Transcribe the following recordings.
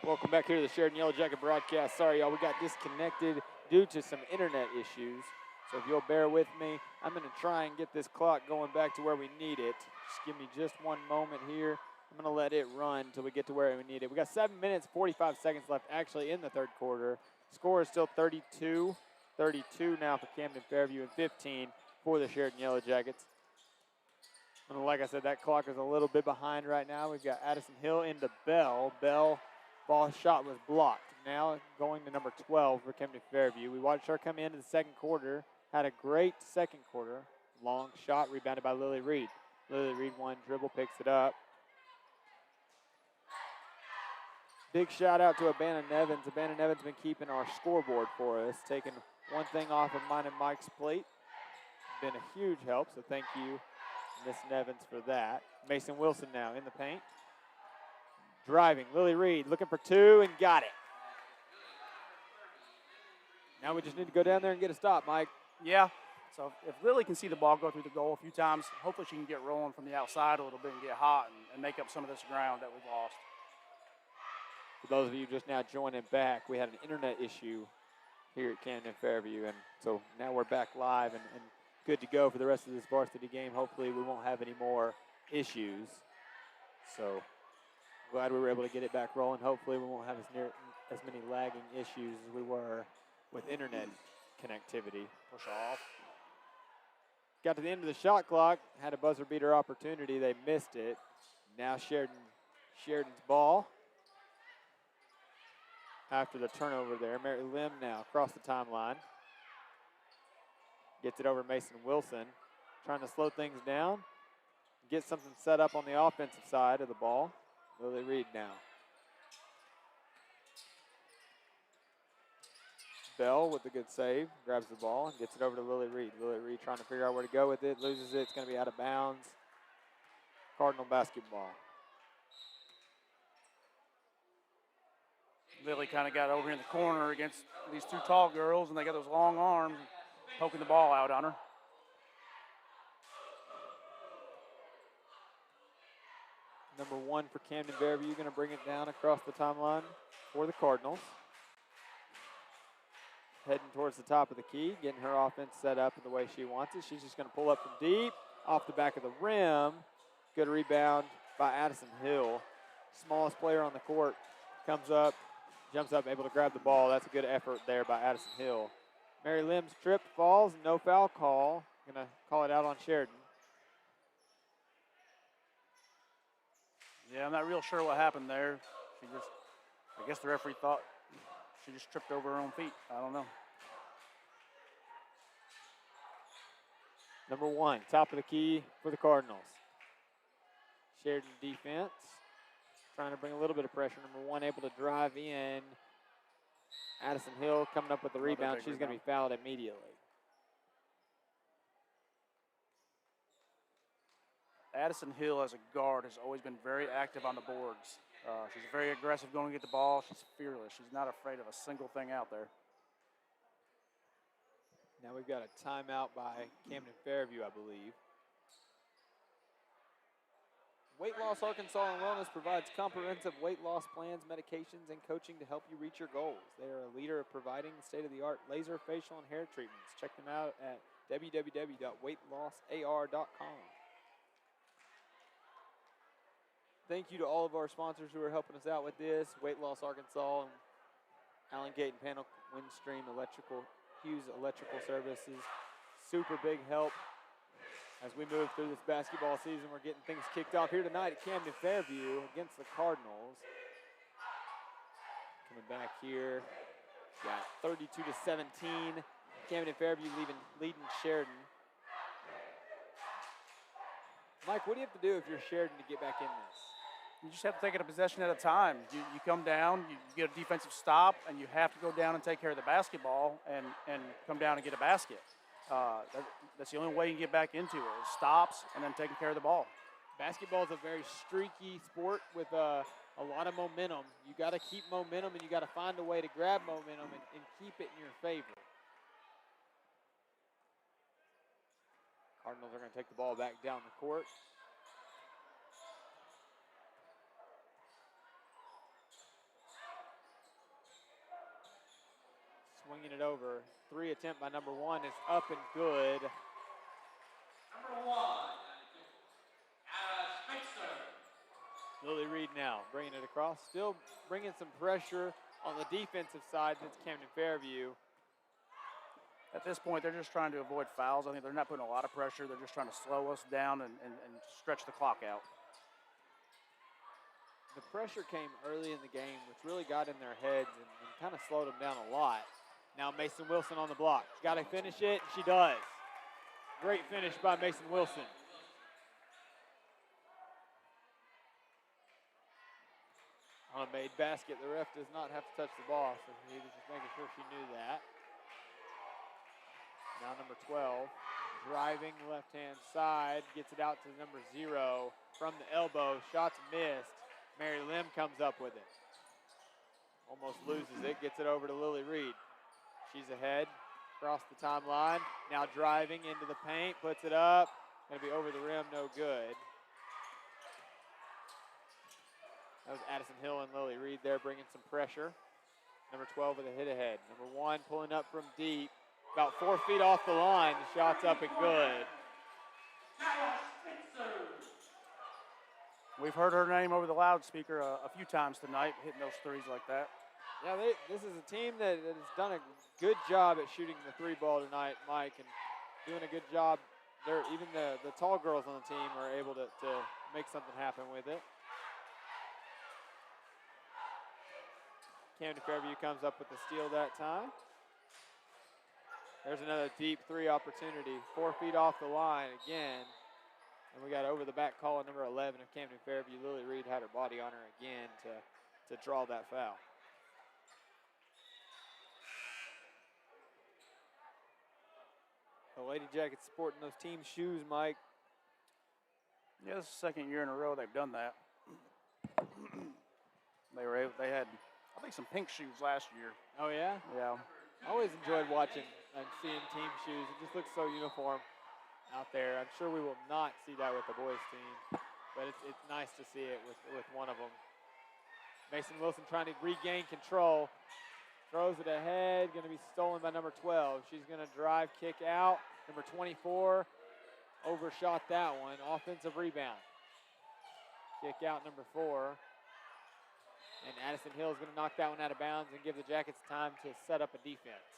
Welcome back here to the Sheridan Yellow Jacket broadcast. Sorry, y'all, we got disconnected due to some internet issues. So if you'll bear with me, I'm going to try and get this clock going back to where we need it. Just give me just one moment here. I'm going to let it run until we get to where we need it. We got 7 minutes, 45 seconds left actually in the third quarter. Score is still 32 now for Camden Fairview and 15 for the Sheridan Yellow Jackets. And like I said, that clock is a little bit behind right now. We've got Addison Hill into Bell. Bell, ball shot was blocked. Now going to number 12 for Camden Fairview. We watched her come into the second quarter. Had a great second quarter. Long shot rebounded by Lily Reed. Lily Reed one dribble, picks it up. Big shout out to Abana Nevins. Abana Nevins been keeping our scoreboard for us, taking one thing off of mine and Mike's plate. Been a huge help, so thank you, Miss Nevins, for that. Mason Wilson now in the paint. Driving, Lily Reed looking for two and got it. Now we just need to go down there and get a stop, Mike. Yeah, so if Lily can see the ball go through the goal a few times, hopefully she can get rolling from the outside a little bit and get hot and make up some of this ground that we've lost. For those of you just now joining back, we had an internet issue here at Camden Fairview, and so now we're back live and good to go for the rest of this varsity game. Hopefully we won't have any more issues. So glad we were able to get it back rolling. Hopefully we won't have as many lagging issues as we were with internet connectivity. Push off. Got to the end of the shot clock, had a buzzer beater opportunity. They missed it. Now Sheridan's ball. After the turnover there, Mary Lim now across the timeline. Gets it over Mason Wilson, trying to slow things down, get something set up on the offensive side of the ball. Lily Reed now. Bell with a good save, grabs the ball and gets it over to Lily Reed. Lily Reed trying to figure out where to go with it, loses it, it's going to be out of bounds. Cardinal basketball. Lily kind of got over in the corner against these two tall girls, and they got those long arms poking the ball out on her. Number 1 for Camden Fairview, going to bring it down across the timeline for the Cardinals. Heading towards the top of the key, getting her offense set up in the way she wants it. She's just going to pull up from deep, off the back of the rim. Good rebound by Addison Hill. Smallest player on the court comes up, jumps up, able to grab the ball. That's a good effort there by Addison Hill. Mary Lim's tripped, falls, no foul call. Going to call it out on Sheridan. Yeah, I'm not real sure what happened there. I guess the referee thought she just tripped over her own feet. I don't know. Number 1, top of the key for the Cardinals. Sheridan defense, trying to bring a little bit of pressure. Number 1 able to drive in. Addison Hill coming up with the rebound. She's going to be fouled immediately. Addison Hill as a guard has always been very active on the boards. She's very aggressive going to get the ball. She's fearless. She's not afraid of a single thing out there. Now we've got a timeout by Camden Fairview, I believe. Weight Loss Arkansas and Wellness provides comprehensive weight loss plans, medications, and coaching to help you reach your goals. They are a leader of providing state-of-the-art laser, facial, and hair treatments. Check them out at www.weightlossar.com. Thank you to all of our sponsors who are helping us out with this. Weight Loss Arkansas, and Allen Gate and Panel, Windstream Electrical, Hughes Electrical Services. Super big help as we move through this basketball season. We're getting things kicked off here tonight at Camden Fairview against the Cardinals. Coming back here, got 32-17. Camden Fairview leading Sheridan. Mike, what do you have to do if you're Sheridan to get back in this? You just have to take it a possession at a time. You come down, you get a defensive stop, and you have to go down and take care of the basketball and come down and get a basket. That's the only way you can get back into it, is stops and then taking care of the ball. Basketball is a very streaky sport with a lot of momentum. You got to keep momentum, and you got to find a way to grab momentum and keep it in your favor. Cardinals are going to take the ball back down the court. swinging it over. 3 attempt by number 1 is up and good. Lily Reed now bringing it across, still bringing some pressure on the defensive side. That's Camden Fairview. At this point, they're just trying to avoid fouls. I think they're not putting a lot of pressure. They're just trying to slow us down and stretch the clock out. The pressure came early in the game, which really got in their heads and kind of slowed them down a lot. Now Mason Wilson on the block. She's got to finish it, and she does. Great finish by Mason Wilson. On a made basket, the ref does not have to touch the ball, so he was just making sure she knew that. Now number 12, driving left-hand side, gets it out to number 0 from the elbow. Shots missed. Mary Lim comes up with it. Almost loses it, gets it over to Lily Reed. She's ahead, across the timeline. Now driving into the paint, puts it up. Gonna be over the rim, no good. That was Addison Hill and Lily Reed there bringing some pressure. Number 12 with a hit ahead. Number 1 pulling up from deep. About 4 feet off the line. The shot's up and good. We've heard her name over the loudspeaker a few times tonight, hitting those threes like that. Yeah, this is a team that has done a good job at shooting the 3 ball tonight, Mike, and doing a good job. Even the tall girls on the team are able to make something happen with it. Camden Fairview comes up with the steal that time. There's another deep 3 opportunity. 4 feet off the line again. And we got over the back call at number 11 of Camden Fairview. Lily Reed had her body on her again to draw that foul. The Lady Jackets sporting those team shoes, Mike. Yeah, this is the 2nd year in a row they've done that. They had, I think, some pink shoes last year. Oh, yeah? Yeah. I always enjoyed watching and seeing team shoes. It just looks so uniform out there. I'm sure we will not see that with the boys team, but it's nice to see it with one of them. Mason Wilson trying to regain control. Throws it ahead, going to be stolen by number 12. She's going to drive, kick out. Number 24 overshot that one. Offensive rebound. Kick out number 4. And Addison Hill is going to knock that one out of bounds and give the Jackets time to set up a defense.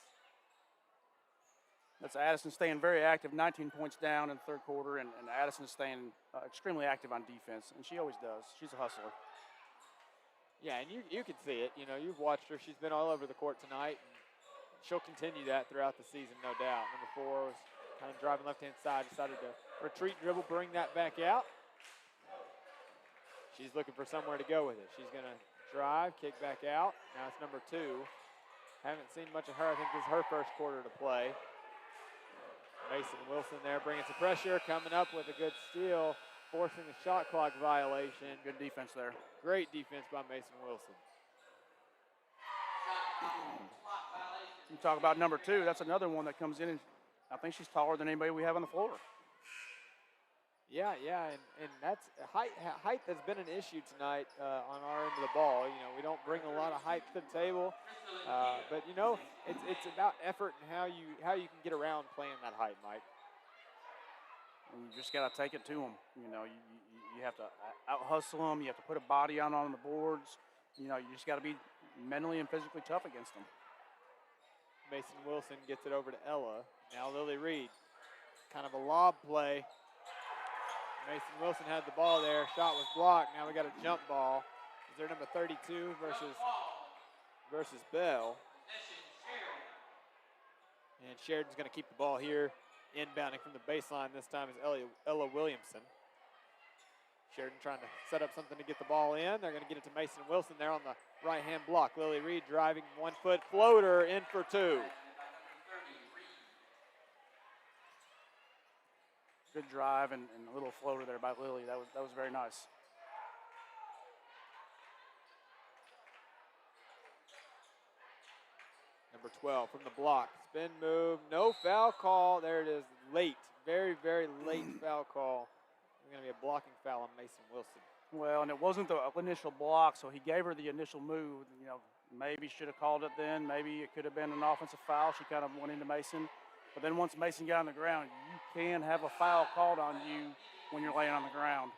That's Addison staying very active, 19 points down in the 3rd quarter, and Addison is staying extremely active on defense, and she always does. She's a hustler. Yeah, and you can see it. You know, you've watched her. She's been all over the court tonight, and she'll continue that throughout the season, no doubt. Number 4 was kind of driving left-hand side, decided to retreat dribble, bring that back out. She's looking for somewhere to go with it. She's going to drive, kick back out. Now it's number 2. Haven't seen much of her. I think this is her first quarter to play. Mason Wilson there bringing some pressure, coming up with a good steal, forcing the shot clock violation. Good defense there. Great defense by Mason Wilson. You talk about number 2. That's another one that comes in, and I think she's taller than anybody we have on the floor. Yeah, and that's height has been an issue tonight on our end of the ball. You know, we don't bring a lot of height to the table, but you know, it's about effort and how you can get around playing that height, Mike. And you just got to take it to them. You know, you have to out hustle them. You have to put a body on the boards. You know, you just got to be mentally and physically tough against them. Mason Wilson gets it over to Ella. Now Lily Reed, kind of a lob play. Mason Wilson had the ball there. Shot was blocked. Now we got a jump ball. Is there number 32 versus Bell? And Sheridan's going to keep the ball here. Inbounding from the baseline this time is Ella Williamson. Sheridan trying to set up something to get the ball in. They're going to get it to Mason Wilson there on the right-hand block. Lily Reed driving 1-foot floater in for 2. Good drive and a little floater there by Lily. That was very nice. Number 12 from the block. Spin move. No foul call. There it is. Late. Very, very late foul call. There's going to be a blocking foul on Mason Wilson. Well, and it wasn't the initial block, so he gave her the initial move. You know, Maybe should have called it then. Maybe it could have been an offensive foul. She kind of went into Mason. But then once Mason got on the ground, you can have a foul called on you when you're laying on the ground.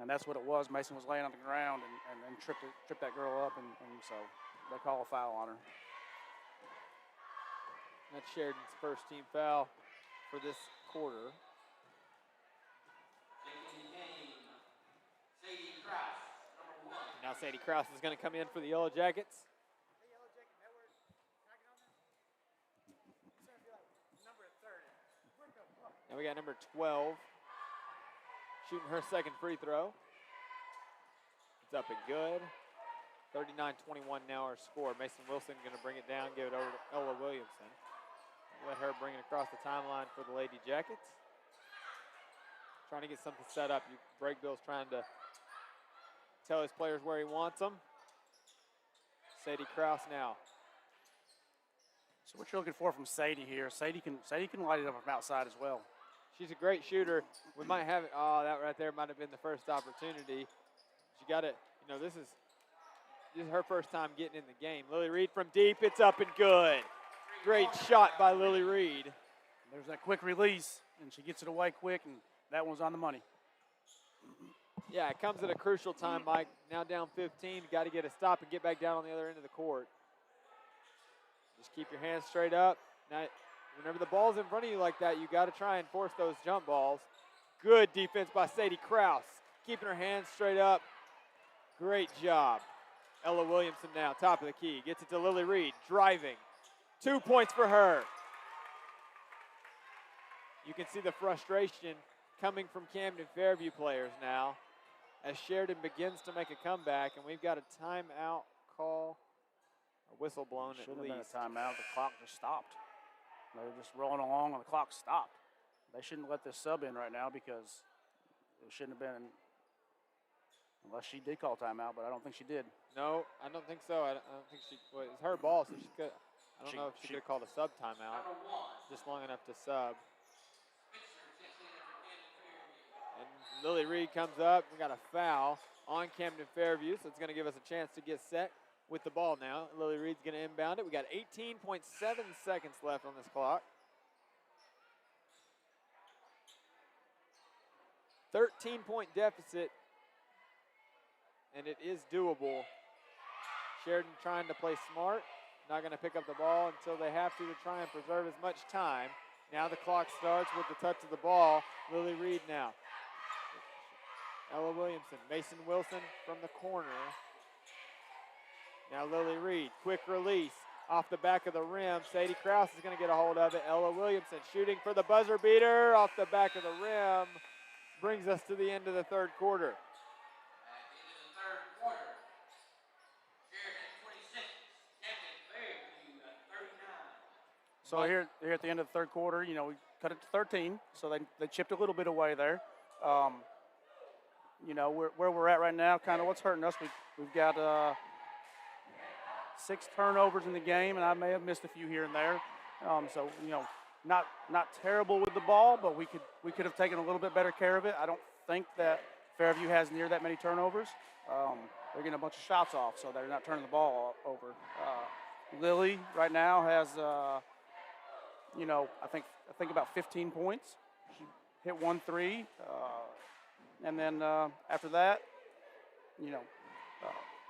And that's what it was. Mason was laying on the ground and tripped that girl up, and so they call a foul on her. That's Sheridan's first team foul for this quarter. Now Sadie Krause is going to come in for the Yellow Jackets. And we got number 12 shooting her second free throw. It's up and good. 39-21 now our score. Mason Wilson going to bring it down, give it over to Ella Williamson. Let her bring it across the timeline for the Lady Jackets. Trying to get something set up. Breakbill's trying to tell his players where he wants them. Sadie Krause now. So what you're looking for from Sadie here, Sadie can light it up from outside as well. She's a great shooter. We might have it. Oh, that right there might have been the first opportunity. She got it. You know, this is her first time getting in the game. Lily Reed from deep. It's up and good. Great shot by Lily Reed. There's that quick release, and she gets it away quick, and that one's on the money. Yeah, it comes at a crucial time, Mike. Now down 15. Got to get a stop and get back down on the other end of the court. Just keep your hands straight up. Now, whenever the ball's in front of you like that, you got to try and force those jump balls. Good defense by Sadie Krause. Keeping her hands straight up. Great job. Ella Williamson now, top of the key. Gets it to Lily Reed, driving. 2 points for her. You can see the frustration coming from Camden Fairview players now as Sheridan begins to make a comeback, and we've got a timeout call, a whistle blown at least. Should have been a timeout. The clock just stopped. They were just rolling along, and the clock stopped. They shouldn't let this sub in right now because it shouldn't have been, unless she did call timeout, but I don't think she did. No, I don't think so. I don't think she. Well, it was her ball, so she could. I don't know if she could have called a sub timeout, just long enough to sub. And Lily Reed comes up. We got a foul on Camden Fairview, so it's going to give us a chance to get set with the ball now. Lily Reed's going to inbound it. We got 18.7 seconds left on this clock. 13-point deficit, and it is doable. Sheridan trying to play smart. Not going to pick up the ball until they have to try and preserve as much time. Now the clock starts with the touch of the ball. Lily Reed now. Ella Williamson, Mason Wilson from the corner. Now Lily Reed, quick release off the back of the rim. Sadie Krause is going to get a hold of it. Ella Williamson shooting for the buzzer beater off the back of the rim. Brings us to the end of the third quarter. So here at the end of the third quarter, you know, we cut it to 13, so they chipped a little bit away there. You know, where we're at right now, kind of what's hurting us, we've got 6 turnovers in the game, and I may have missed a few here and there. So, you know, not terrible with the ball, but we could have taken a little bit better care of it. I don't think that Fairview has near that many turnovers. They're getting a bunch of shots off, so they're not turning the ball over. Lily right now has, you know, I think about 15 points. She hit 1 3, and then after that, you know,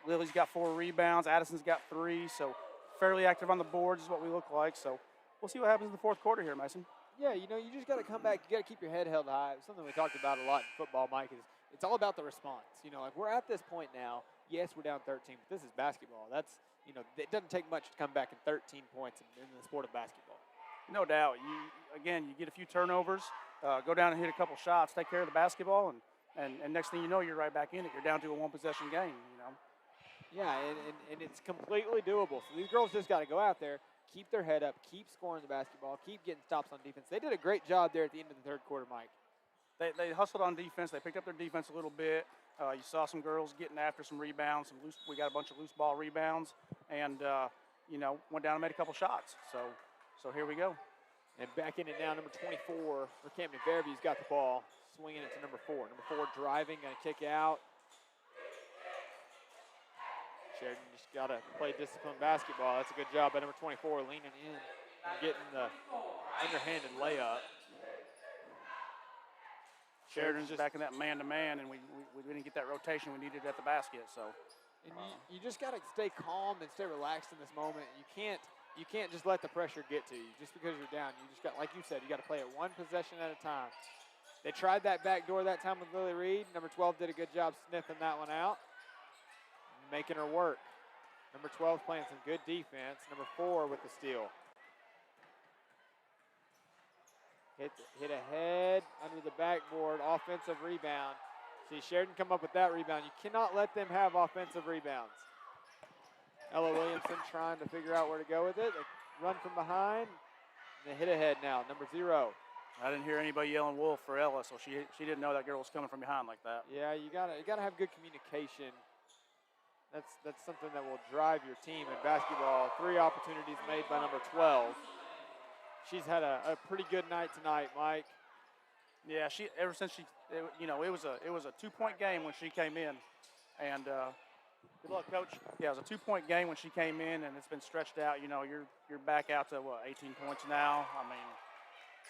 Lily's got 4 rebounds. Addison's got 3, so fairly active on the boards is what we look like. So we'll see what happens in the fourth quarter here, Mason. Yeah, you know, you just got to come back. You got to keep your head held high. Something we talked about a lot in football, Mike, is it's all about the response. You know, like we're at this point now. Yes, we're down 13, but this is basketball. That's, you know, it doesn't take much to come back in 13 points in the sport of basketball. No doubt. You get a few turnovers, go down and hit a couple shots, take care of the basketball, and next thing you know, you're right back in it. You're down to a 1-possession game, you know. Yeah, and it's completely doable. So these girls just got to go out there, keep their head up, keep scoring the basketball, keep getting stops on defense. They did a great job there at the end of the third quarter, Mike. They hustled on defense. They picked up their defense a little bit. You saw some girls getting after some rebounds. We got a bunch of loose ball rebounds, and you know, went down and made a couple shots. So here we go. And back in it now, number 24 for Camden Fairview's got the ball, swinging it to number 4. Number 4 driving, going to kick out. Sheridan just got to play disciplined basketball. That's a good job by number 24, leaning in and getting the underhanded layup. Sheridan's just back in that man-to-man, and we didn't get that rotation we needed at the basket. So, and you just got to stay calm and stay relaxed in this moment. You can't just let the pressure get to you just because you're down. You just got, like you said, you got to play it one possession at a time. They tried that back door that time with Lily Reed. Number 12 did a good job sniffing that one out, making her work. Number 12 playing some good defense. Number 4 with the steal. Hit ahead under the backboard, offensive rebound. See Sheridan come up with that rebound. You cannot let them have offensive rebounds. Ella Williamson trying to figure out where to go with it. They run from behind. And they hit ahead now, number 0. I didn't hear anybody yelling wolf for Ella, so she didn't know that girl was coming from behind like that. Yeah, you gotta have good communication. That's something that will drive your team in basketball. 3 opportunities made by number 12. She's had a pretty good night tonight, Mike. Yeah, ever since it was a 2-point game when she came in, and good luck, Coach. Yeah, it was a 2-point game when she came in, and it's been stretched out. You're back out to 18 points now. I mean,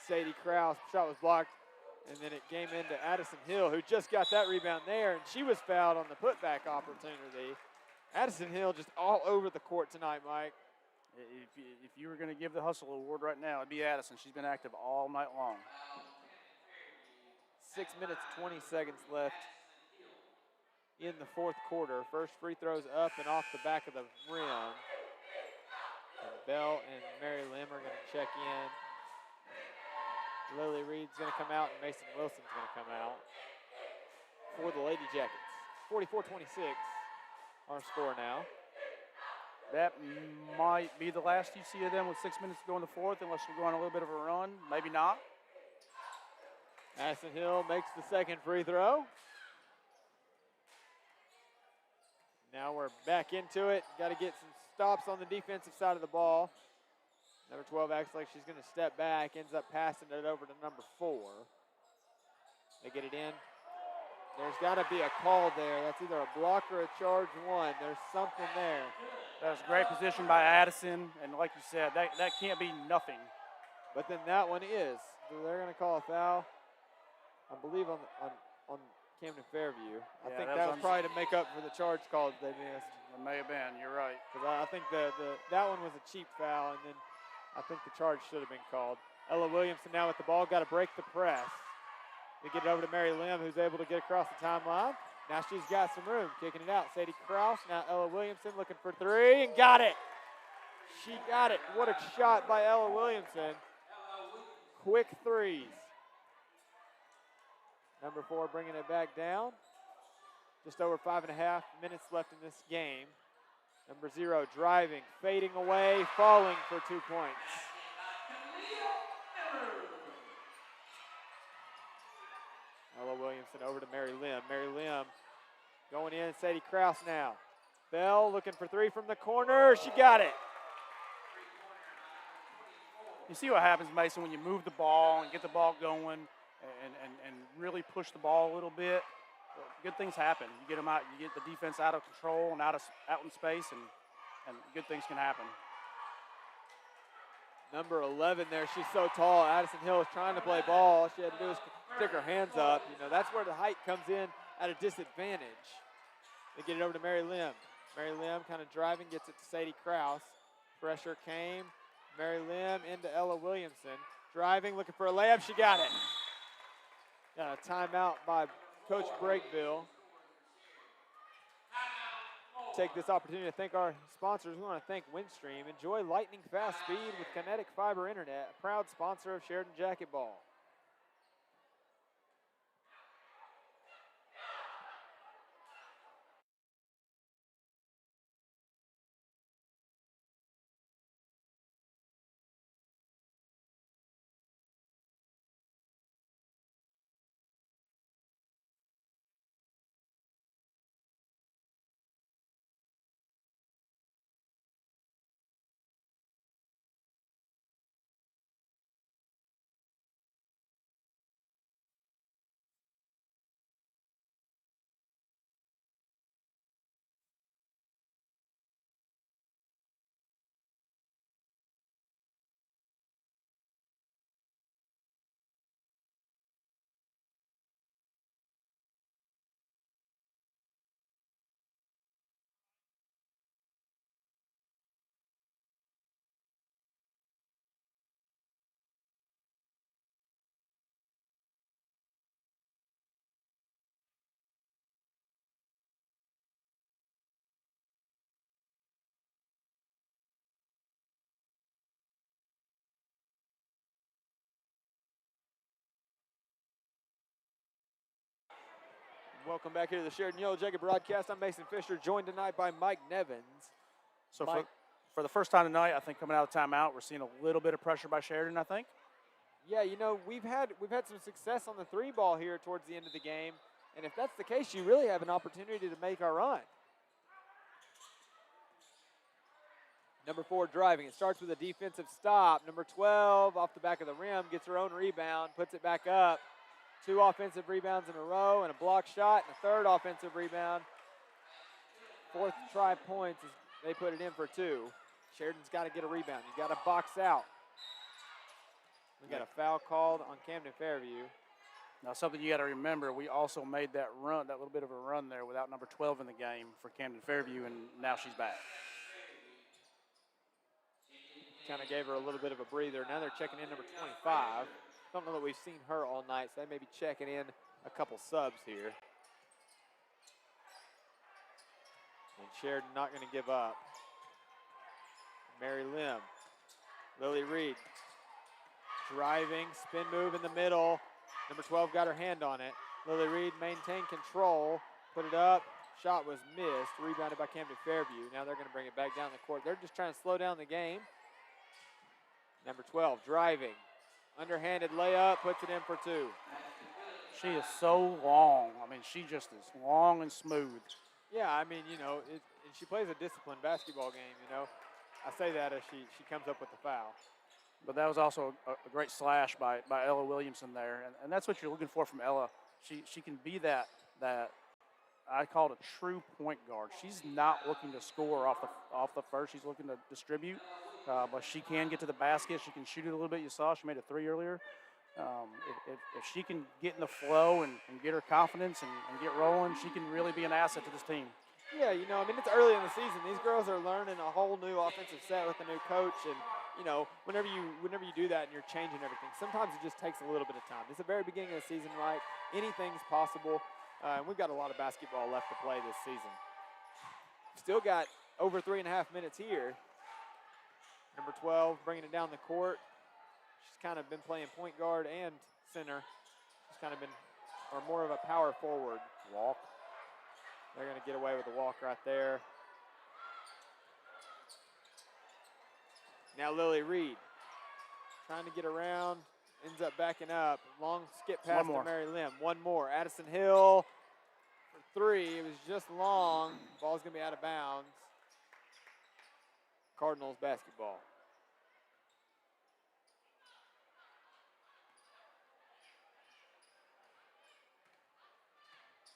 Sadie Krause shot was blocked, and then it came into Addison Hill, who just got that rebound there, and she was fouled on the putback opportunity. Addison Hill just all over the court tonight, Mike. If you were going to give the hustle award right now, it'd be Addison. She's been active all night long. 6 minutes, 20 seconds left in the 4th quarter. First free throws up and off the back of the rim. And Bell and Mary Lim are going to check in. Lily Reed's going to come out, and Mason Wilson's going to come out for the Lady Jackets. 44-26, our score now. That might be the last you see of them with 6 minutes to go in the 4th, unless we're going a little bit of a run. Maybe not. Addison Hill makes the second free throw. Now we're back into it. Got to get some stops on the defensive side of the ball. Number 12 acts like she's going to step back, ends up passing it over to number 4. They get it in. There's got to be a call there. That's either a block or a charge 1. There's something there. That was great position by Addison, and like you said, that can't be nothing. But then that one is. So they're going to call a foul, I believe, on Camden Fairview. I think that was probably to make up for the charge call that they missed. It may have been. You're right. Because I think that one was a cheap foul, and then I think the charge should have been called. Ella Williamson now with the ball, got to break the press. They get it over to Mary Lim, who's able to get across the timeline. Now she's got some room, kicking it out. Sadie Krause, now Ella Williamson looking for 3, and got it. She got it. What a shot by Ella Williamson. Quick threes. Number 4 bringing it back down. Just over 5.5 minutes left in this game. Number 0 driving, fading away, falling for 2 points. Ella Williamson over to Mary Lim. Mary Lim going in, Sadie Krause now. Bell looking for 3 from the corner. She got it. You see what happens, Mason, when you move the ball and get the ball going and really push the ball a little bit. Good things happen. You get them out, you get the defense out of control and out in space, and good things can happen. Number 11 there, she's so tall. Addison Hill is trying to play ball. All she had to do is stick her hands up. That's where the height comes in at a disadvantage. They get it over to Mary Lim. Mary Lim kind of driving, gets it to Sadie Krause. Pressure came. Mary Lim into Ella Williamson. Driving, looking for a layup. She got it. Got a timeout by Coach Breakville. Take this opportunity to thank our sponsors. We want to thank Windstream. Enjoy lightning fast speed with Kinetic Fiber Internet, a proud sponsor of Sheridan Jacket Ball. Welcome back here to the Sheridan YellowJacket broadcast. I'm Mason Fisher, joined tonight by Mike Nevins. So Mike, for the first time tonight, I think coming out of timeout, we're seeing a little bit of pressure by Sheridan, I think. yeah, you know, we've had some success on the 3 ball here towards the end of the game, and if that's the case, you really have an opportunity to make our run. Number 4 driving. It starts with a defensive stop. Number 12 off the back of the rim, gets her own rebound, puts it back up. 2 offensive rebounds in a row and a block shot and a 3rd offensive rebound. 4th try points, they put it in for 2. Sheridan's got to get a rebound. You got to box out. We got a foul called on Camden Fairview. Now, something you got to remember, we also made that run, that little bit of a run there without number 12 in the game for Camden Fairview, and now she's back. Kind of gave her a little bit of a breather. Now they're checking in number 25. Don't know that we've seen her all night, so they may be checking in a couple subs here. And Sheridan not going to give up. Mary Lim, Lily Reed, driving, spin move in the middle. Number 12 got her hand on it. Lily Reed maintained control, put it up. Shot was missed, rebounded by Camden Fairview. Now they're going to bring it back down the court. They're just trying to slow down the game. Number 12 driving. Underhanded layup, puts it in for 2. She is so long. I mean, she just is long and smooth. Yeah, I mean, you know, and she plays a disciplined basketball game, you know. I say that as she comes up with the foul. But that was also a great slash by Ella Williamson there. And that's what you're looking for from Ella. She can be that I call it a true point guard. She's not looking to score off the first. She's looking to distribute. But she can get to the basket. She can shoot it a little bit. You saw she made a 3 earlier. If she can get in the flow and get her confidence and get rolling, she can really be an asset to this team. Yeah, you know, I mean, it's early in the season. These girls are learning a whole new offensive set with a new coach. And, you know, whenever you do that and you're changing everything, sometimes it just takes a little bit of time. It's the very beginning of the season, right? Anything's possible. And we've got a lot of basketball left to play this season. Still got over 3.5 minutes here. Number 12 bringing it down the court. She's kind of been playing point guard and center. She's kind of been, or more of a power forward. Walk. They're going to get away with a walk right there. Now Lily Reed trying to get around, ends up backing up. Long skip pass to Mary Lim. One more. Addison Hill for 3. It was just long. Ball's going to be out of bounds. Cardinals basketball.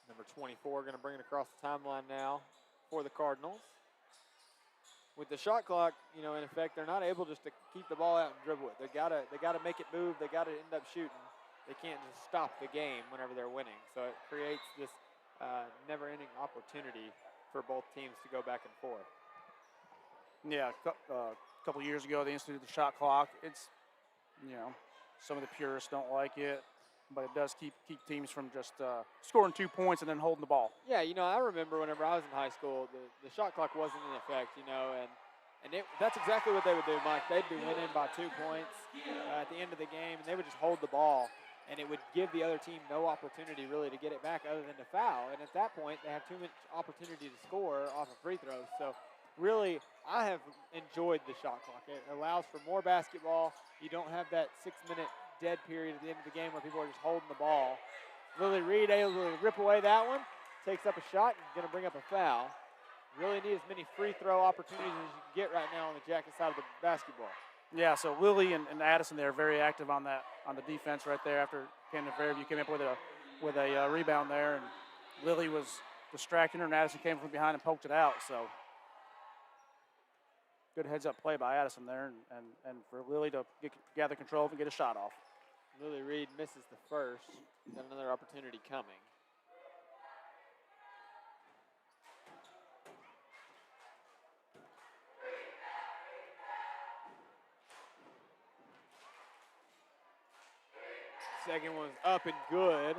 Number 24 going to bring it across the timeline now for the Cardinals. With the shot clock, you know, in effect, they're not able just to keep the ball out and dribble it. They gotta make it move. They gotta end up shooting. They can't just stop the game whenever they're winning. So it creates this never-ending opportunity for both teams to go back and forth. Yeah, a couple years ago they instituted the shot clock. It's, you know, some of the purists don't like it, but it does keep teams from just scoring 2 points and then holding the ball. Yeah, you know, I remember whenever I was in high school, the shot clock wasn't in effect, you know, and that's exactly what they would do, Mike. They'd be winning by 2 points at the end of the game, and they would just hold the ball, and it would give the other team no opportunity really to get it back other than to foul. And at that point, they have too much opportunity to score off of free throws. So really, I have enjoyed the shot clock. It allows for more basketball. You don't have that 6-minute dead period at the end of the game where people are just holding the ball. Lily Reed able to rip away that one, takes up a shot and going to bring up a foul. Really need as many free throw opportunities as you can get right now on the Jacket side of the basketball. Yeah, so Lily and Addison, they're very active on the defense right there after Camden Fairview came up with a rebound there, and Lily was distracting her, and Addison came from behind and poked it out. So good heads-up play by Addison there, and for Lily to gather control and get a shot off. Lily Reed misses the first. Got another opportunity coming. Second one's up and good.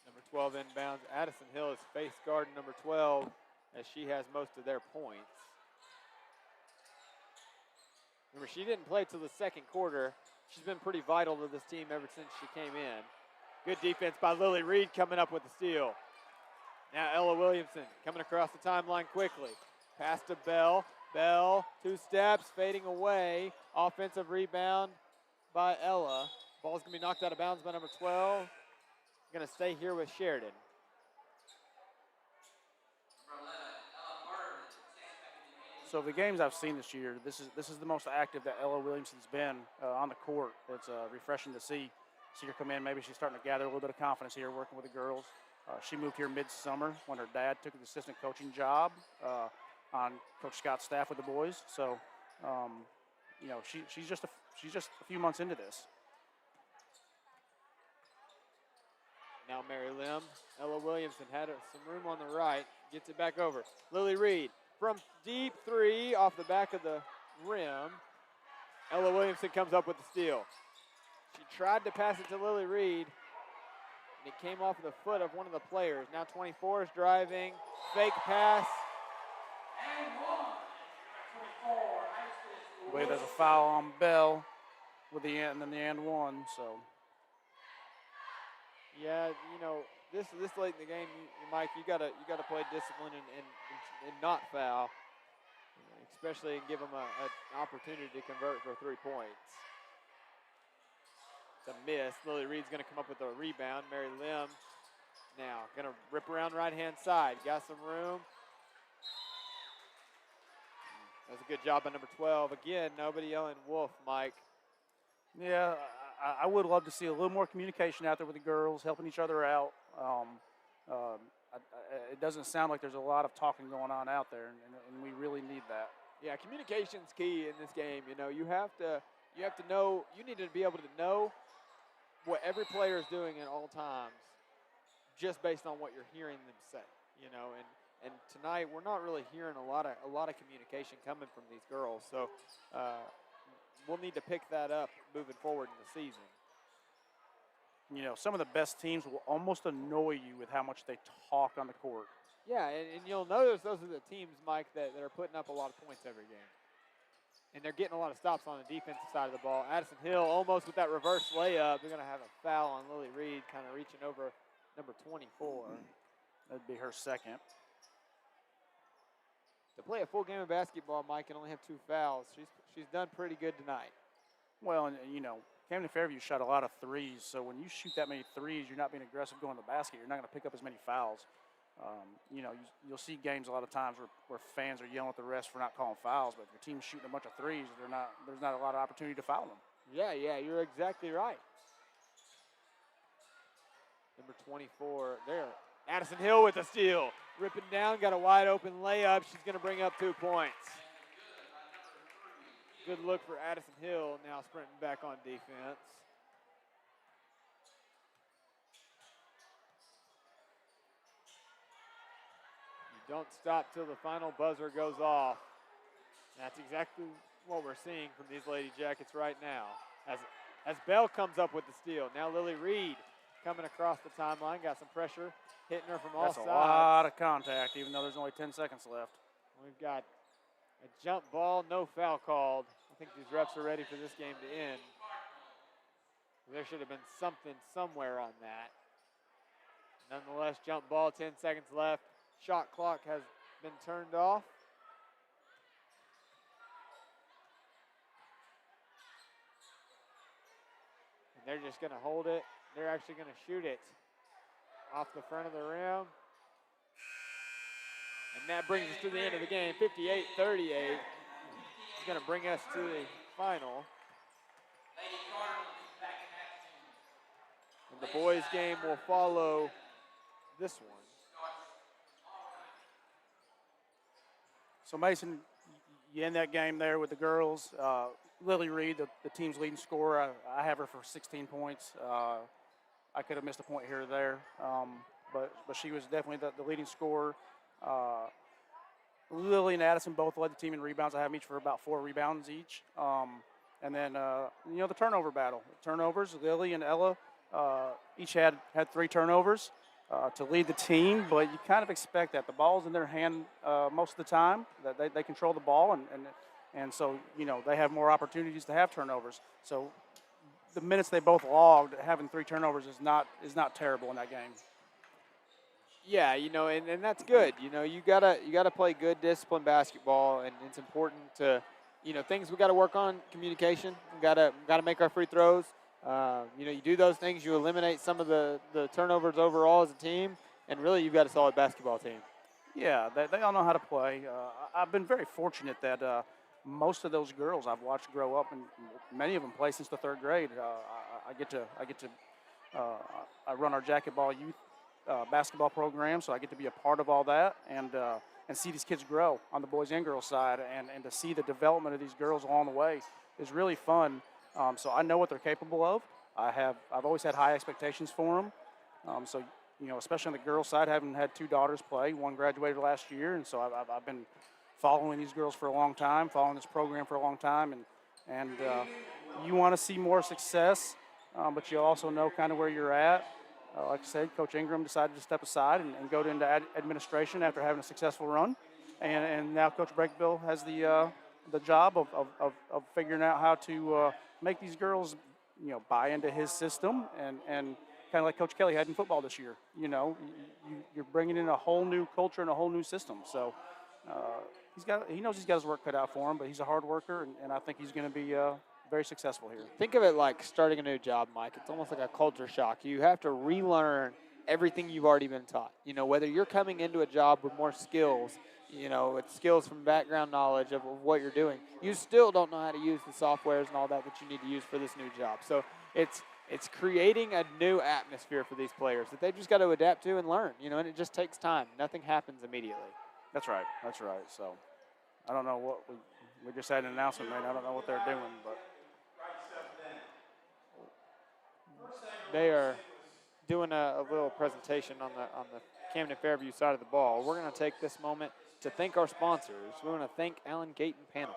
Number 12 inbounds. Addison Hill is face guarding number 12 as she has most of their points. Remember, she didn't play till the second quarter. She's been pretty vital to this team ever since she came in. Good defense by Lily Reed coming up with the steal. Now Ella Williamson coming across the timeline quickly. Pass to Bell. Bell, 2 steps, fading away. Offensive rebound by Ella. Ball's going to be knocked out of bounds by number 12. Going to stay here with Sheridan. So the games I've seen this year, this is the most active that Ella Williamson's been on the court. It's refreshing to see her come in. Maybe she's starting to gather a little bit of confidence here working with the girls. She moved here mid-summer when her dad took the assistant coaching job on Coach Scott's staff with the boys. So, she's just a few months into this. Now Mary Lim. Ella Williamson had some room on the right. Gets it back over. Lily Reed from deep 3 off the back of the rim. Ella Williamson comes up with the steal. She tried to pass it to Lily Reed, and it came off the foot of one of the players. Now 24 is driving. Fake pass. I believe there's a foul on Bell with and then the and one. So. Yeah, this late in the game, Mike, you gotta play discipline and not foul, especially and give them an opportunity to convert for 3 points. It's a miss. Lily Reed's gonna come up with a rebound. Mary Lim now gonna rip around right-hand side. Got some room. That was a good job by number 12. Again, nobody yelling wolf, Mike. Yeah, I would love to see a little more communication out there with the girls, helping each other out. It doesn't sound like there's a lot of talking going on out there, and we really need that. Yeah, communication's key in this game. You have to know. You need to be able to know what every player is doing at all times, just based on what you're hearing them say. And tonight we're not really hearing a lot of communication coming from these girls. So. We'll need to pick that up moving forward in the season. Some of the best teams will almost annoy you with how much they talk on the court. Yeah, and you'll notice those are the teams, Mike, that are putting up a lot of points every game. And they're getting a lot of stops on the defensive side of the ball. Addison Hill almost with that reverse layup. They're going to have a foul on Lily Reed, kind of reaching over number 24. That'd be her second. To play a full game of basketball, Mike, and only have 2 fouls, she's done pretty good tonight. Well, and Camden Fairview shot a lot of threes, so when you shoot that many threes, you're not being aggressive going to the basket. You're not going to pick up as many fouls. You'll see games a lot of times where fans are yelling at the refs for not calling fouls, but if your team's shooting a bunch of threes, there's not a lot of opportunity to foul them. Yeah, you're exactly right. Number 24 there. Addison Hill with a steal. Ripping down, got a wide open layup. She's going to bring up 2 points. Good look for Addison Hill, now sprinting back on defense. You don't stop till the final buzzer goes off. That's exactly what we're seeing from these Lady Jackets right now. As Bell comes up with the steal. Now Lily Reed coming across the timeline, got some pressure, hitting her from all sides. That's a lot of contact, even though there's only 10 seconds left. We've got a jump ball, no foul called. I think these refs are ready for this game to end. There should have been something somewhere on that. Nonetheless, jump ball, 10 seconds left. Shot clock has been turned off. And they're just going to hold it. They're actually going to shoot it off the front of the rim. And that brings us to the end of the game, 58-38. It's going to bring us to the final. And the boys' game will follow this one. So, Mason, you end that game there with the girls. Lily Reed, the team's leading scorer, I have her for 16 points. I could have missed a point here or there, but she was definitely the leading scorer. Lily and Addison both led the team in rebounds. I have them each for about 4 rebounds each. And then, the turnover battle. Turnovers, Lily and Ella each had 3 turnovers to lead the team, but you kind of expect that. The ball's in their hand most of the time, that they control the ball, and so, they have more opportunities to have turnovers. So the minutes they both logged, having 3 turnovers is not terrible in that game. Yeah, and that's good. You gotta play good, disciplined basketball, and it's important to, things we got to work on. Communication. We gotta make our free throws. You do those things, you eliminate some of the turnovers overall as a team, and really you've got a solid basketball team. Yeah, they all know how to play. I've been very fortunate that most of those girls I've watched grow up, and many of them play since the 3rd grade. I get to I run our Jacket Ball youth basketball program, so I get to be a part of all that and see these kids grow on the boys and girls side, and to see the development of these girls along the way is really fun. So I know what they're capable of. I've always had high expectations for them. So especially on the girls' side, having had 2 daughters play. One graduated last year, and so I've been following these girls for a long time, following this program for a long time, and you want to see more success, but you also know kind of where you're at. Like I said, Coach Ingram decided to step aside and go into administration after having a successful run, and now Coach Breakbill has the job of figuring out how to make these girls buy into his system and kind of like Coach Kelly had in football this year. You're bringing in a whole new culture and a whole new system. So he knows he's got his work cut out for him, but he's a hard worker, and I think he's going to be very successful here. Think of it like starting a new job, Mike. It's almost like a culture shock. You have to relearn everything you've already been taught. Whether you're coming into a job with more skills, it's skills from background knowledge of what you're doing. You still don't know how to use the softwares and all that you need to use for this new job. So it's creating a new atmosphere for these players that they've just got to adapt to and learn, and it just takes time. Nothing happens immediately. That's right. So I don't know what we just had an announcement made. I don't know what they're doing, but they are doing a little presentation on the Camden Fairview side of the ball. We're going to take this moment to thank our sponsors. We want to thank Allen Gate and Panel.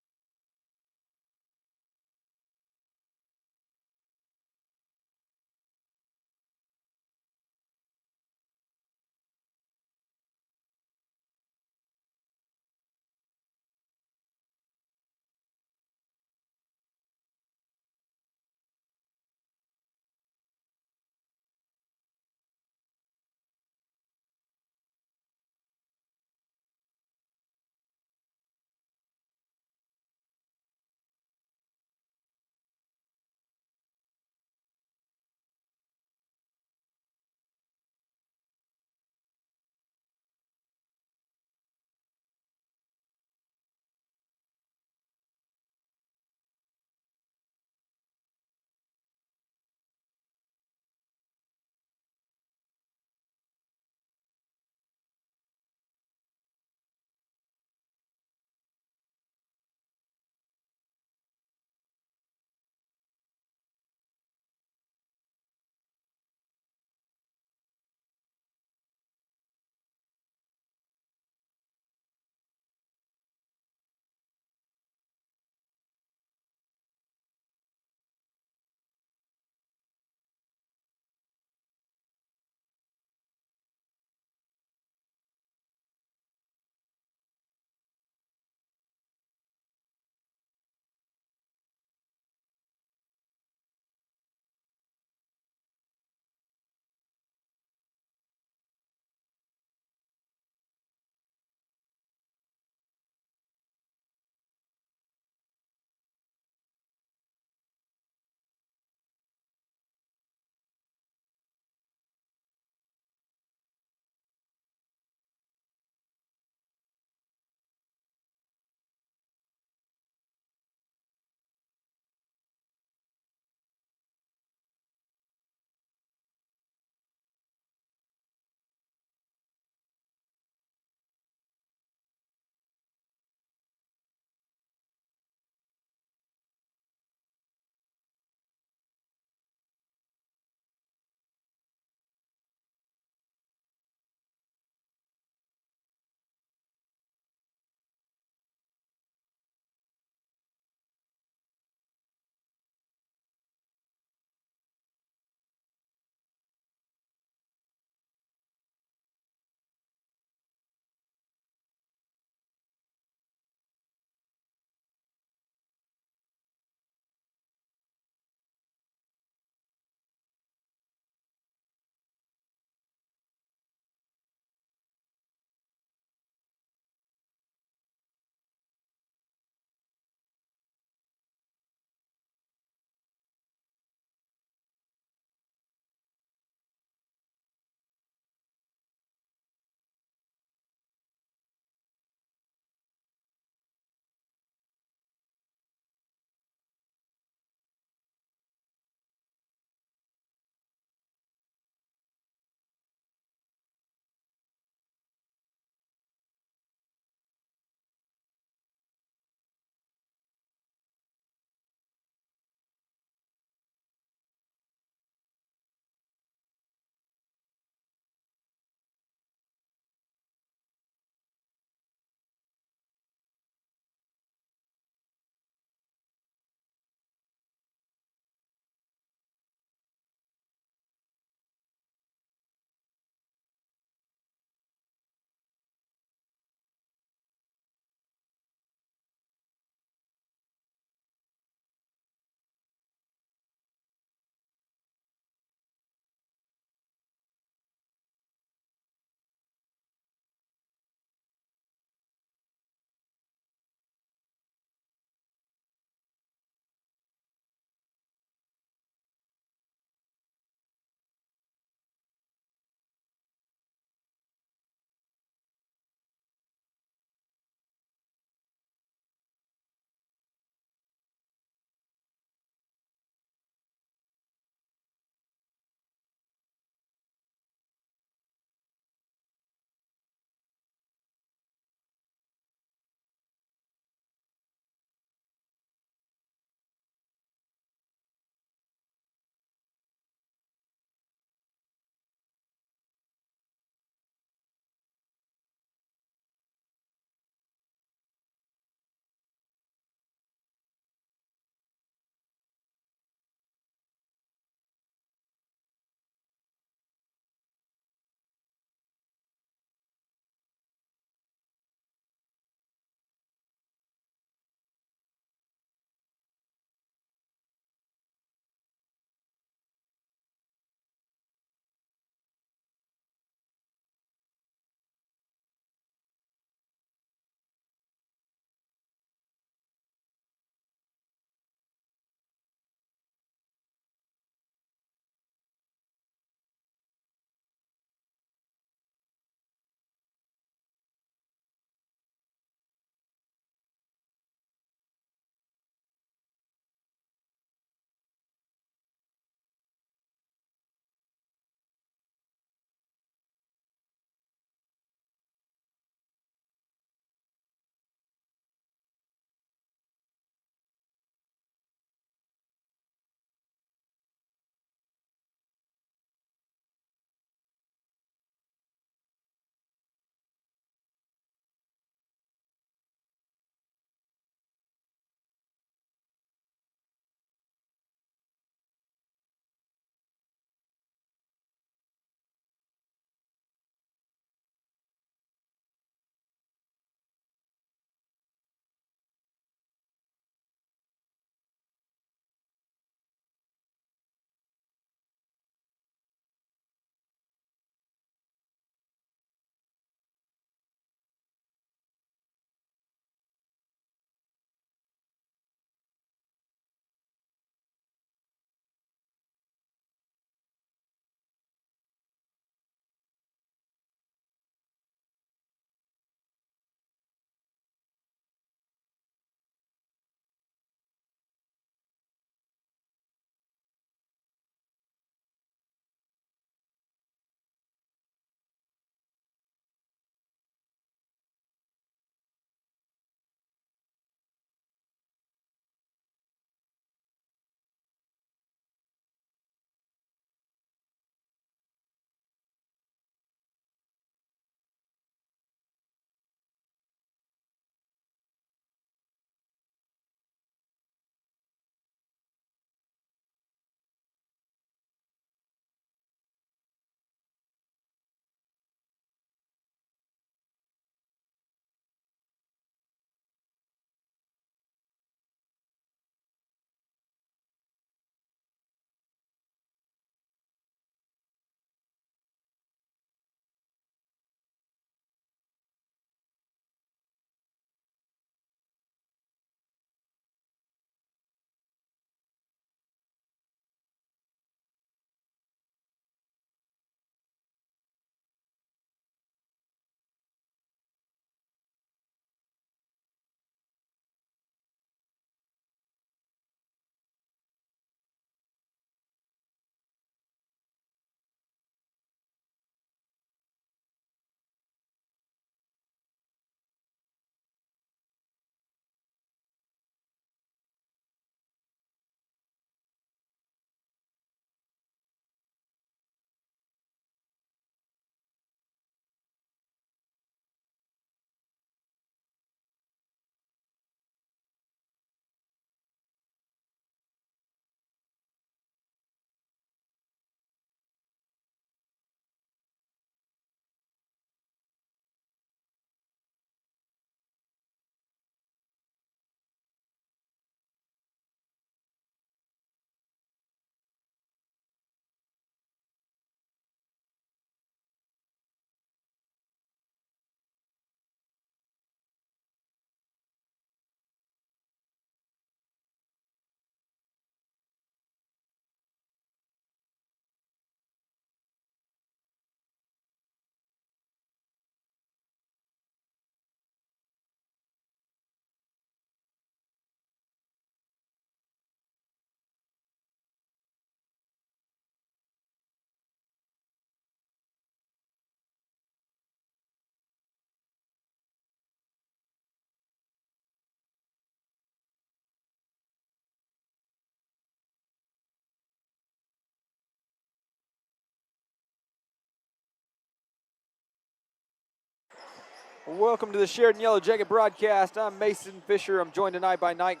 Welcome to the Sheridan Yellow Jacket broadcast. I'm Mason Fisher. I'm joined tonight by Mike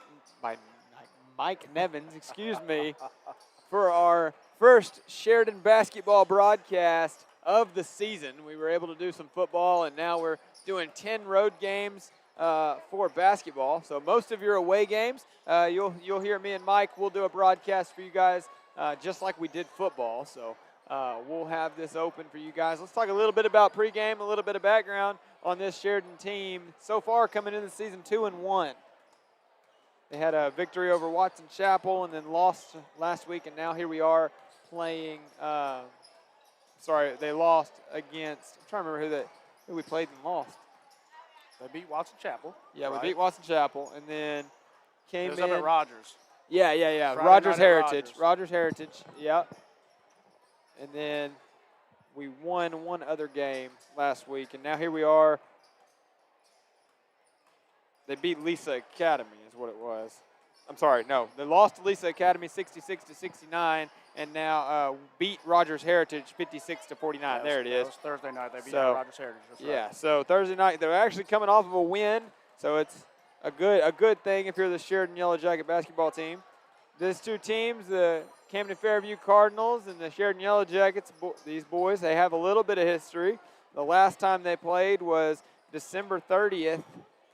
Nevins, for our first Sheridan basketball broadcast of the season. We were able to do some football, and now we're doing 10 road games for basketball. So most of your away games, you'll hear me and Mike. We'll do a broadcast for you guys just like we did football. So we'll have this open for you guys. Let's talk a little bit about pregame, a little bit of background on this Sheridan team. So far, coming into the season 2-1. They had a victory over Watson Chapel and then lost last week, and now here we are playing. They lost against. I'm trying to remember who we played and lost. They beat Watson Chapel. Yeah, right? We beat Watson Chapel, and then came in. Up at Rogers. Yeah. Friday Rogers night at Heritage. Rogers. Rogers Heritage. Yeah. And then we won one other game last week, and now here we are. They beat Lisa Academy is what it was. I'm sorry, no. They lost to Lisa Academy 66-69, and now beat Rogers Heritage 56-49. Yeah, there it is. That was Thursday night. They beat Rogers Heritage. That's yeah, right. so Thursday night they're actually coming off of a win, so it's a good thing if you're the Sheridan Yellow Jacket basketball team. These two teams, the Camden Fairview Cardinals and the Sheridan Yellow Jackets, these boys, they have a little bit of history. The last time they played was December 30th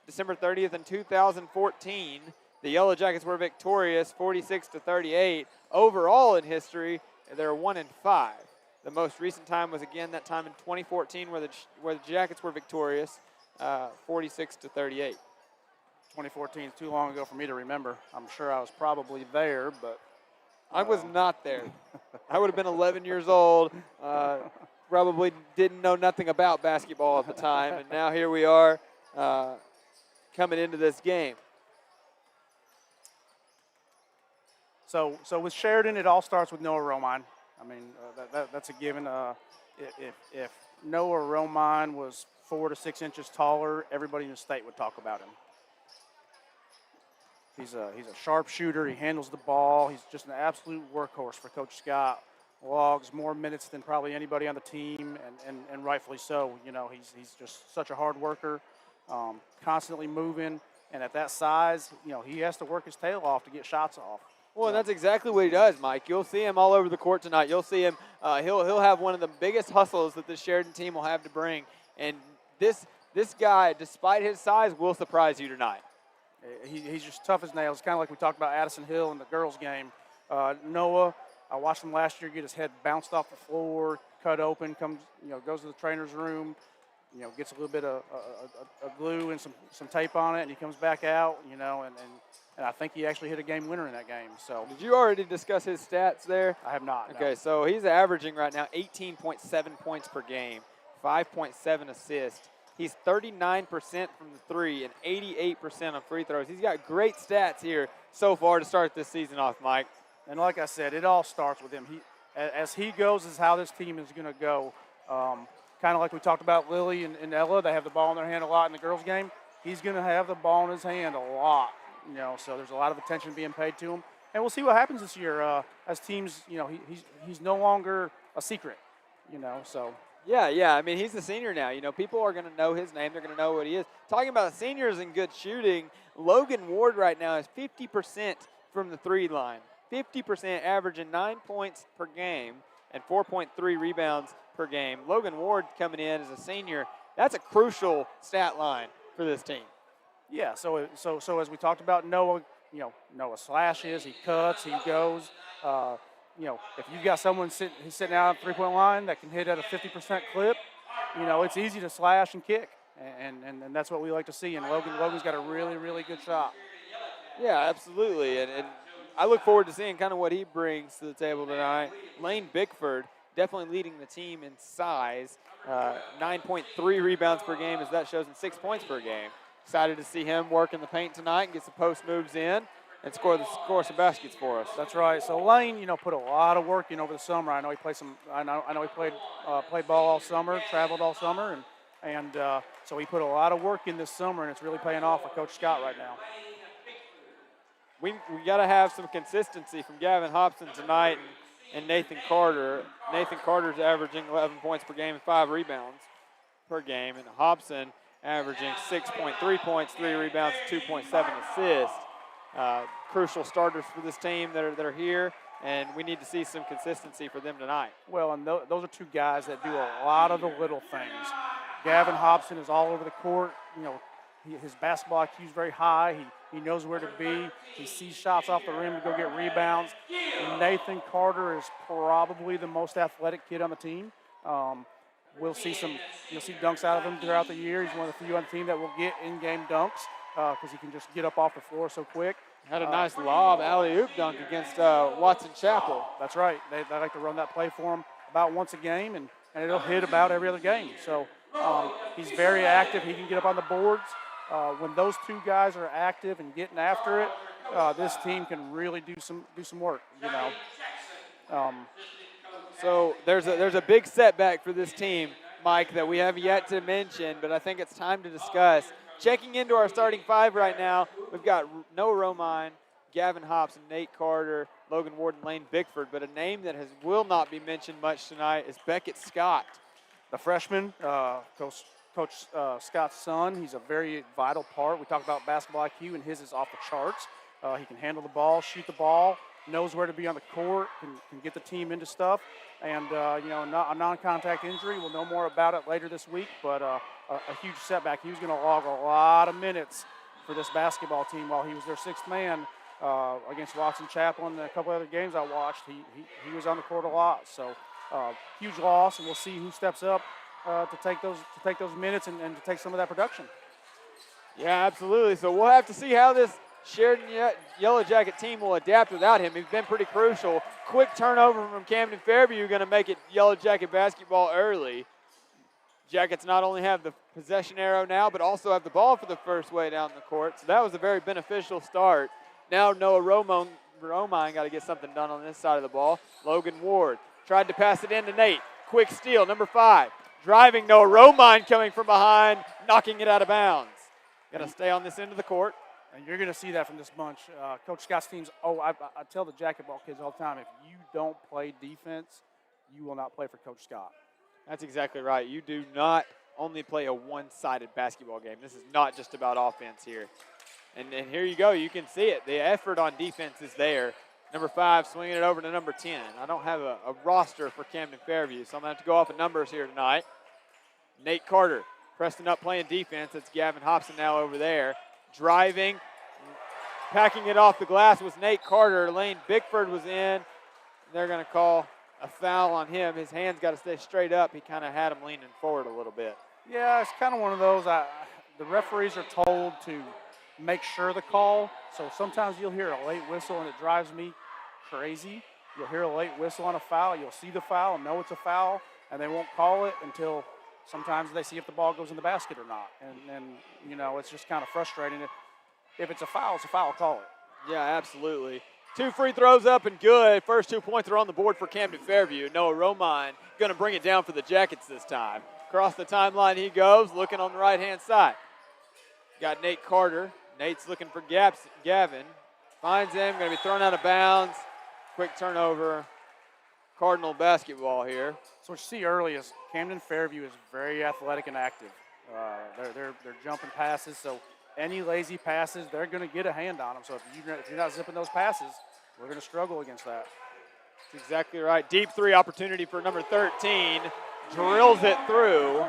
in 2014. The Yellow Jackets were victorious 46-38. Overall in history, they're 1-5. The most recent time was again that time in 2014 where the Jackets were victorious 46-38. 2014 is too long ago for me to remember. I'm sure I was probably there, but I was not there. I would have been 11 years old. Probably didn't know nothing about basketball at the time, and now here we are coming into this game. So with Sheridan, it all starts with Noah Romine. I mean, that's a given. If Noah Romine was 4 to 6 inches taller, everybody in the state would talk about him. He's a sharpshooter. He handles the ball. He's just an absolute workhorse for Coach Scott. Logs more minutes than probably anybody on the team, and rightfully so. You know, he's just such a hard worker, constantly moving, and at that size, you know, he has to work his tail off to get shots off. Well, and that's exactly what he does, Mike. You'll see him all over the court tonight. You'll see him. He'll have one of the biggest hustles that the Sheridan team will have to bring, and this guy, despite his size, will surprise you tonight. He's just tough as nails. Kind of like we talked about Addison Hill in the girls' game. Noah, I watched him last year get his head bounced off the floor, cut open, goes to the trainer's room, gets a little bit of glue and some tape on it, and he comes back out, and I think he actually hit a game winner in that game. So did you already discuss his stats there? I have not. Okay, no. So he's averaging right now 18.7 points per game, 5.7 assists. He's 39% from the three and 88% on free throws. He's got great stats here so far to start this season off, Mike. And like I said, it all starts with him. As he goes is how this team is going to go. Kind of like we talked about Lily and Ella. They have the ball in their hand a lot in the girls' game. He's going to have the ball in his hand a lot. So there's a lot of attention being paid to him. And we'll see what happens this year as teams, he's no longer a secret, so. Yeah. I mean, he's a senior now. People are going to know his name. They're going to know what he is. Talking about seniors and good shooting, Logan Ward right now is 50% from the three line. 50%, averaging 9 points per game and 4.3 rebounds per game. Logan Ward coming in as a senior. That's a crucial stat line for this team. Yeah, so as we talked about Noah, Noah slashes, he cuts, he goes. If you've got someone sitting out at the three-point line that can hit at a 50% clip, it's easy to slash and kick, and that's what we like to see. And Logan's got a really, really good shot. Yeah, absolutely, and I look forward to seeing kind of what he brings to the table tonight. Lane Bickford definitely leading the team in size, 9.3 rebounds per game as that shows in 6 points per game. Excited to see him work in the paint tonight and get some post moves in and score some baskets for us. That's right. So Lane, put a lot of work in over the summer. I know he played played ball all summer, traveled all summer, and so he put a lot of work in this summer, and it's really paying off for Coach Scott right now. We got to have some consistency from Gavin Hobson tonight and Nathan Carter. Nathan Carter's averaging 11 points per game and 5 rebounds per game, and Hobson averaging 6.3 points, 3 rebounds, 2.7 assists. Crucial starters for this team that are here, and we need to see some consistency for them tonight. Well, and those are two guys that do a lot of the little things. Gavin Hobson is all over the court. You know, his basketball IQ is very high. He knows where to be. He sees shots off the rim to go get rebounds. Nathan Carter is probably the most athletic kid on the team. You'll see dunks out of him throughout the year. He's one of the few on the team that will get in-game dunks because he can just get up off the floor so quick. Had a nice lob alley-oop dunk against Watson Chapel. That's right. They like to run that play for him about once a game, and it'll hit about every other game. So he's very active. He can get up on the boards. When those two guys are active and getting after it, this team can really do some work. You know. So there's a big setback for this team, Mike, that we have yet to mention, but I think it's time to discuss. Checking into our starting five right now, we've got Noah Romine, Gavin Hobson, Nate Carter, Logan Ward, and Lane Bickford, but a name that will not be mentioned much tonight is Beckett Scott. The freshman, Coach Scott's son. He's a very vital part. We talked about basketball IQ, and his is off the charts. He can handle the ball, shoot the ball, knows where to be on the court, can get the team into stuff. And, a non-contact injury, we'll know more about it later this week, but a huge setback. He was going to log a lot of minutes for this basketball team while he was their sixth man against Watson Chapel and a couple other games I watched. He was on the court a lot. So huge loss, and we'll see who steps up to take those minutes and to take some of that production. Yeah, absolutely. So we'll have to see how this Sheridan Yellow Jacket team will adapt without him. He's been pretty crucial. Quick turnover from Camden Fairview, going to make it Yellow Jacket basketball early. Jackets not only have the possession arrow now, but also have the ball for the first way down the court. So that was a very beneficial start. Now Noah Romine got to get something done on this side of the ball. Logan Ward tried to pass it in to Nate. Quick steal, number 5. Driving Noah Romine coming from behind, knocking it out of bounds. Got to stay on this end of the court. And you're going to see that from this bunch. Coach Scott's teams, I tell the Jacket ball kids all the time, if you don't play defense, you will not play for Coach Scott. That's exactly right. You do not only play a one-sided basketball game. This is not just about offense here. And here you go. You can see it. The effort on defense is there. Number 5 swinging it over to number 10. I don't have a roster for Camden Fairview, so I'm going to have to go off of numbers here tonight. Nate Carter, Preston up playing defense. It's Gavin Hobson now over there. Driving, packing it off the glass was Nate Carter. Lane Bickford was in. They're going to call a foul on him. His hands got to stay straight up. He kind of had him leaning forward a little bit. Yeah, it's kind of one of those. The referees are told to make sure the call. So sometimes you'll hear a late whistle, and it drives me crazy. You'll hear a late whistle on a foul. You'll see the foul and know it's a foul, and they won't call it until sometimes they see if the ball goes in the basket or not. And it's just kind of frustrating. If it's a foul, call it. Yeah, absolutely. 2 free throws up and good. First 2 points are on the board for Camden Fairview. Noah Romine going to bring it down for the Jackets this time. Across the timeline he goes, looking on the right-hand side. Got Nate Carter. Nate's looking for Gavin. Finds him, going to be thrown out of bounds. Quick turnover. Cardinal basketball here. So what you see early is Camden Fairview is very athletic and active. They're jumping passes, so any lazy passes, they're going to get a hand on them. So if you're not zipping those passes, we're going to struggle against that. That's exactly right. Deep 3 opportunity for number 13. Drills it through.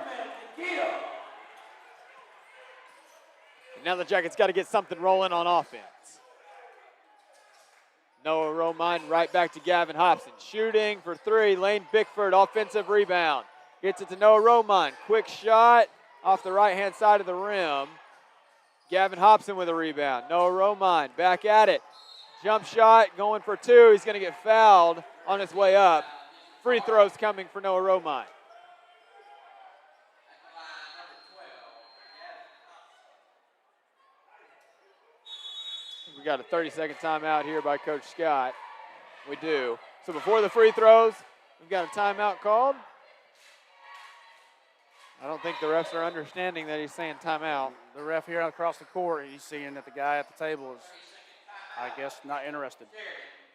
And now the Jackets got to get something rolling on offense. Noah Romine right back to Gavin Hobson. Shooting for 3. Lane Bickford, offensive rebound. Gets it to Noah Romine. Quick shot off the right-hand side of the rim. Gavin Hobson with a rebound. Noah Romine back at it. Jump shot going for 2. He's going to get fouled on his way up. Free throws coming for Noah Romine. We got a 30-second timeout here by Coach Scott. We do. So before the free throws, we've got a timeout called. I don't think the refs are understanding that he's saying timeout. The ref here across the court, he's seeing that the guy at the table is, I guess, not interested.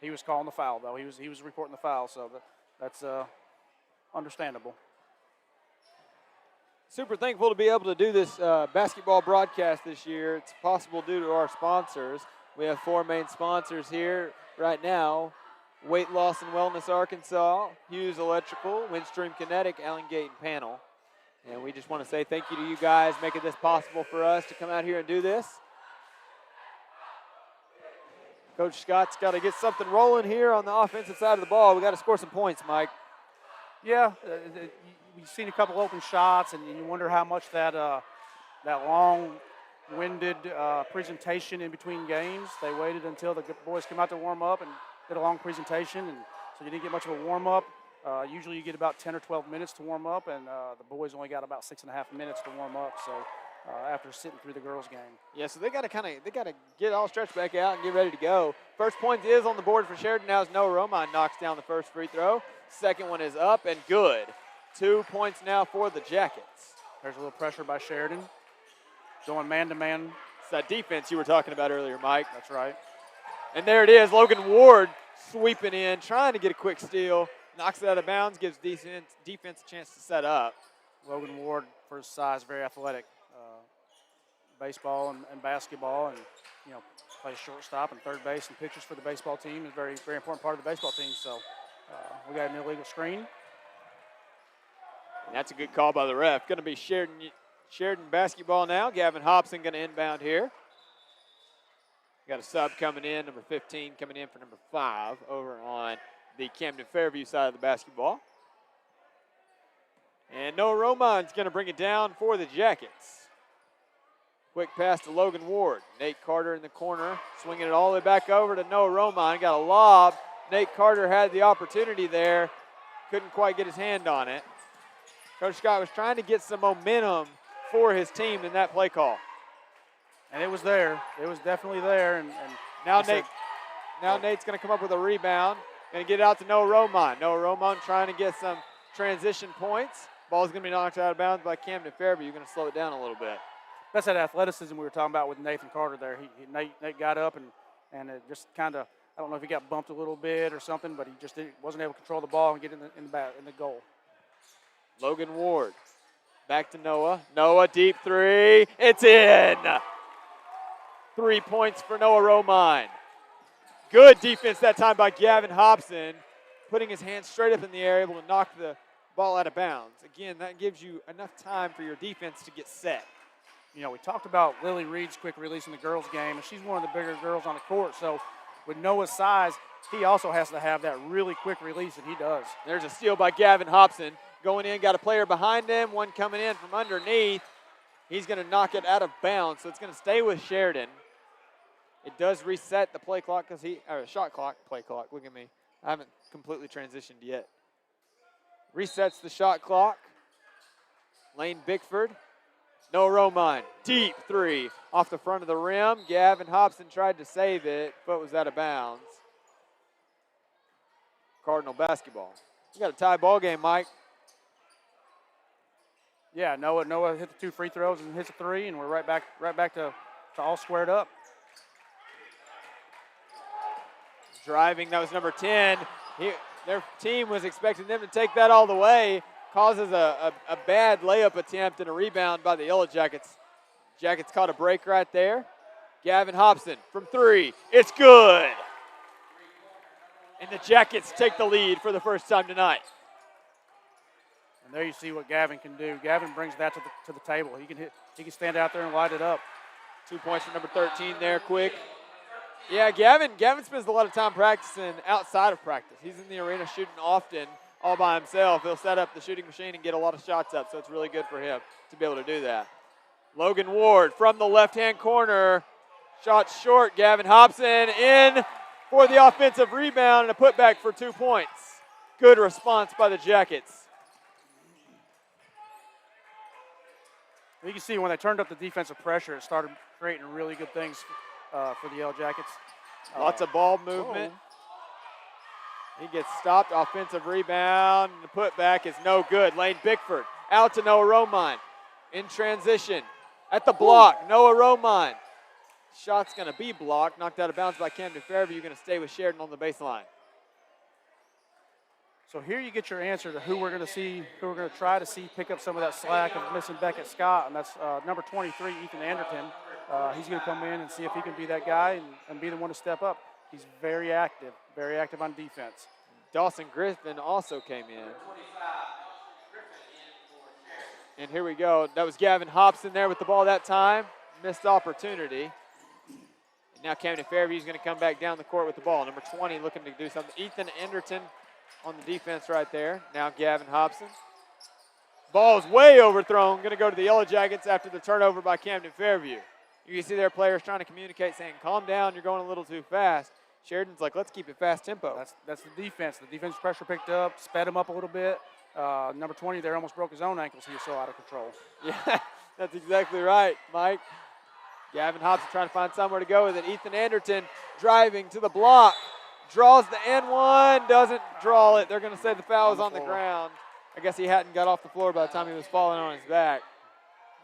He was calling the foul, though. He was reporting the foul, so that's understandable. Super thankful to be able to do this basketball broadcast this year. It's possible due to our sponsors. We have 4 main sponsors here right now: Weight Loss and Wellness Arkansas, Hughes Electrical, Windstream Kinetic, Allen Gate and Panel. And we just want to say thank you to you guys making this possible for us to come out here and do this. Coach Scott's got to get something rolling here on the offensive side of the ball. We got to score some points, Mike. Yeah, you've seen a couple open shots, and you wonder how much that long-winded presentation in between games. They waited until the boys come out to warm up and did a long presentation, and so you didn't get much of a warm-up. Usually you get about 10 or 12 minutes to warm up, and the boys only got about 6.5 minutes to warm up. So after sitting through the girls' game. Yeah, so they got to get all stretched back out and get ready to go. First point is on the board for Sheridan. Now as Noah Romine knocks down the first free throw. Second one is up and good. 2 points now for the Jackets. There's a little pressure by Sheridan. Going man-to-man. It's that defense you were talking about earlier, Mike. That's right. And there it is. Logan Ward sweeping in, trying to get a quick steal. Knocks it out of bounds, gives defense a chance to set up. Logan Ward, for his size, very athletic. Baseball and basketball, and plays shortstop and third base and pitches for the baseball team. Is a very, very important part of the baseball team. So we got an illegal screen. And that's a good call by the ref. Going to be Sheridan basketball now. Gavin Hobson going to inbound here. Got a sub coming in, number 15 coming in for number 5 over on the Camden Fairview side of the basketball. And Noah Romine's going to bring it down for the Jackets. Quick pass to Logan Ward. Nate Carter in the corner, swinging it all the way back over to Noah Romine. Got a lob. Nate Carter had the opportunity there. Couldn't quite get his hand on it. Coach Scott was trying to get some momentum for his team in that play call. And it was there. It was definitely there. And now Nate's going to come up with a rebound. Going to get it out to Noah Romine. Noah Romine trying to get some transition points. Ball's going to be knocked out of bounds by Camden Fairview. You're going to slow it down a little bit. That's that athleticism we were talking about with Nathan Carter there. Nate got up and it just kind of, I don't know if he got bumped a little bit or something, but he just wasn't able to control the ball and get in the goal. Logan Ward back to Noah. Noah, deep three. It's in. 3 points for Noah Romine. Good defense that time by Gavin Hobson, putting his hands straight up in the air, able to knock the ball out of bounds. Again, that gives you enough time for your defense to get set. We talked about Lily Reed's quick release in the girls' game, and she's one of the bigger girls on the court. So with Noah's size, he also has to have that really quick release, and he does. There's a steal by Gavin Hobson. Going in, got a player behind him, one coming in from underneath. He's going to knock it out of bounds, so it's going to stay with Sheridan. It does reset the play clock, shot clock, play clock. Look at me. I haven't completely transitioned yet. Resets the shot clock. Lane Bickford. Noah Romine, deep three off the front of the rim. Gavin Hobson tried to save it, but was out of bounds. Cardinal basketball. We got a tie ball game, Mike. Yeah, Noah hit the 2 free throws and hits a 3, and we're right back to all squared up. Driving, that was number 10. Their team was expecting them to take that all the way. Causes a bad layup attempt and a rebound by the YellowJackets. Jackets caught a break right there. Gavin Hobson from 3. It's good. And the Jackets take the lead for the first time tonight. And there you see what Gavin can do. Gavin brings that to the table. He can stand out there and light it up. 2 points for number 13 there, quick. Yeah, Gavin spends a lot of time practicing outside of practice. He's in the arena shooting often, all by himself. He'll set up the shooting machine and get a lot of shots up, so it's really good for him to be able to do that. Logan Ward from the left-hand corner. Shot short. Gavin Hobson in for the offensive rebound and a putback for 2 points. Good response by the Jackets. You can see when they turned up the defensive pressure, it started creating really good things for the YellowJackets. Lots of ball movement. He gets stopped. Offensive rebound. And the putback is no good. Lane Bickford out to Noah Romine. In transition. At the block, Noah Romine. Shot's going to be blocked. Knocked out of bounds by Camden Fairview. Going to stay with Sheridan on the baseline. So here you get your answer to who we're going to try to see pick up some of that slack of missing Beckett Scott, and that's number 23, Ethan Anderton. He's going to come in and see if he can be that guy and be the one to step up. He's very active on defense. Dawson Griffin also came in. And here we go. That was Gavin Hobson there with the ball that time. Missed opportunity. And now Camden Fairview is going to come back down the court with the ball. Number 20 looking to do something. Ethan Anderton on the defense right there. Now Gavin Hobson. Ball is way overthrown. Going to go to the Yellow Jackets after the turnover by Camden Fairview. You can see their players trying to communicate, saying, calm down, you're going a little too fast. Sheridan's like, let's keep it fast tempo. That's the defense. The defense pressure picked up, sped him up a little bit. Number 20 there almost broke his own ankles. He was so out of control. Yeah, that's exactly right, Mike. Gavin Hobson trying to find somewhere to go with it. Ethan Anderton driving to the block. Draws the N1, doesn't draw it. They're going to say the foul is on the ground. I guess he hadn't got off the floor by the time he was falling on his back.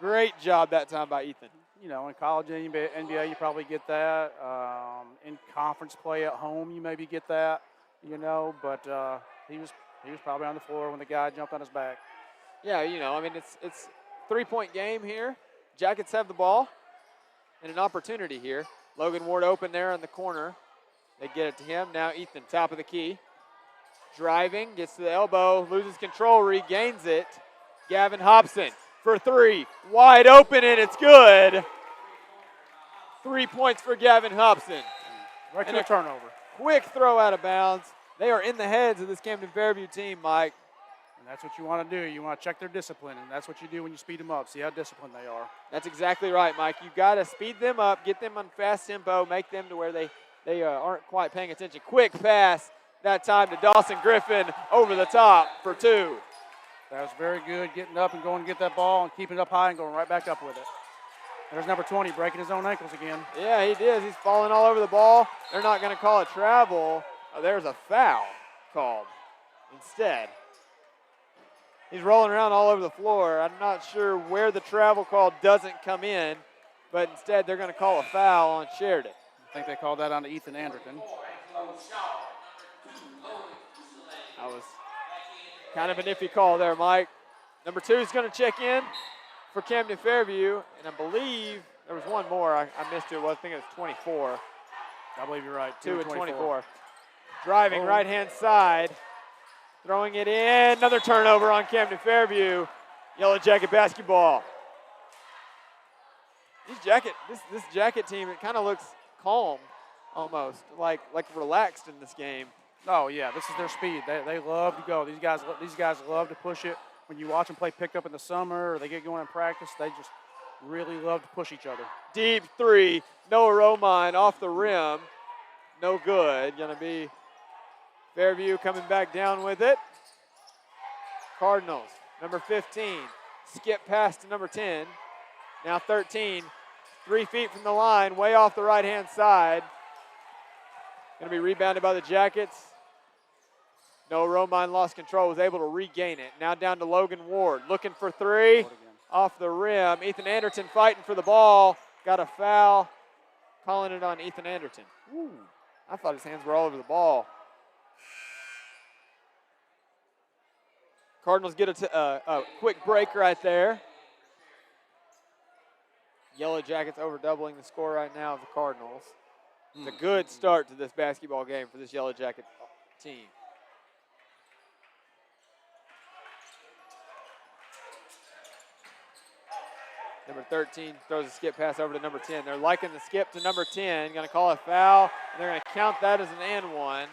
Great job that time by Ethan. You know, in college and NBA, you probably get that. In conference play at home, you maybe get that, you know, but he was probably on the floor when the guy jumped on his back. Yeah, you know, I mean, it's 3-point game here. Jackets have the ball and an opportunity here. Logan Ward open there in the corner. They get it to him. Now Ethan, top of the key. Driving, gets to the elbow, loses control, regains it. Gavin Hobson for three. Wide open, and it's good. 3 points for Gavin Hobson. Right to a turnover. Quick throw out of bounds. They are in the heads of this Camden Fairview team, Mike. And that's what you want to do. You want to check their discipline, and that's what you do when you speed them up. See how disciplined they are. That's exactly right, Mike. You've got to speed them up, get them on fast tempo, make them to where they aren't quite paying attention. Quick pass that time to Dawson Griffin over the top for two. That was very good, getting up and going to get that ball and keeping it up high and going right back up with it. There's number 20 breaking his own ankles again. Yeah, he did. He's falling all over the ball. They're not going to call it travel. Oh, there's a foul called instead. He's rolling around all over the floor. I'm not sure where the travel call doesn't come in, but instead they're going to call a foul on Sheridan. I think they called that on to Ethan Anderton. That was kind of an iffy call there, Mike. Number 2 is going to check in for Camden Fairview, and I believe there was one more. I missed it. I think it was 24. I believe you're right. 2 and 24. Driving right-hand side, throwing it in. Another turnover on Camden Fairview. Yellow Jacket basketball. This Jacket team, it kind of looks calm almost, like relaxed in this game. Oh, yeah, this is their speed. They love to go. These guys love to push it. When you watch them play pickup in the summer or they get going in practice, they just really love to push each other. Deep three. Noah Romine off the rim. No good. Going to be Fairview coming back down with it. Cardinals, number 15. Skip pass to number 10. Now 13. 3 feet from the line, way off the right-hand side. Going to be rebounded by the Jackets. No, Romine lost control, was able to regain it. Now down to Logan Ward, looking for three. Off the rim. Ethan Anderton fighting for the ball. Got a foul. Calling it on Ethan Anderton. Ooh, I thought his hands were all over the ball. Cardinals get a quick break right there. Yellow Jackets over doubling the score right now of the Cardinals. It's a good start to this basketball game for this Yellow Jacket team. Number 13 throws a skip pass over to number 10. They're liking the skip to number 10. Going to call a foul, and they're going to count that as an and one.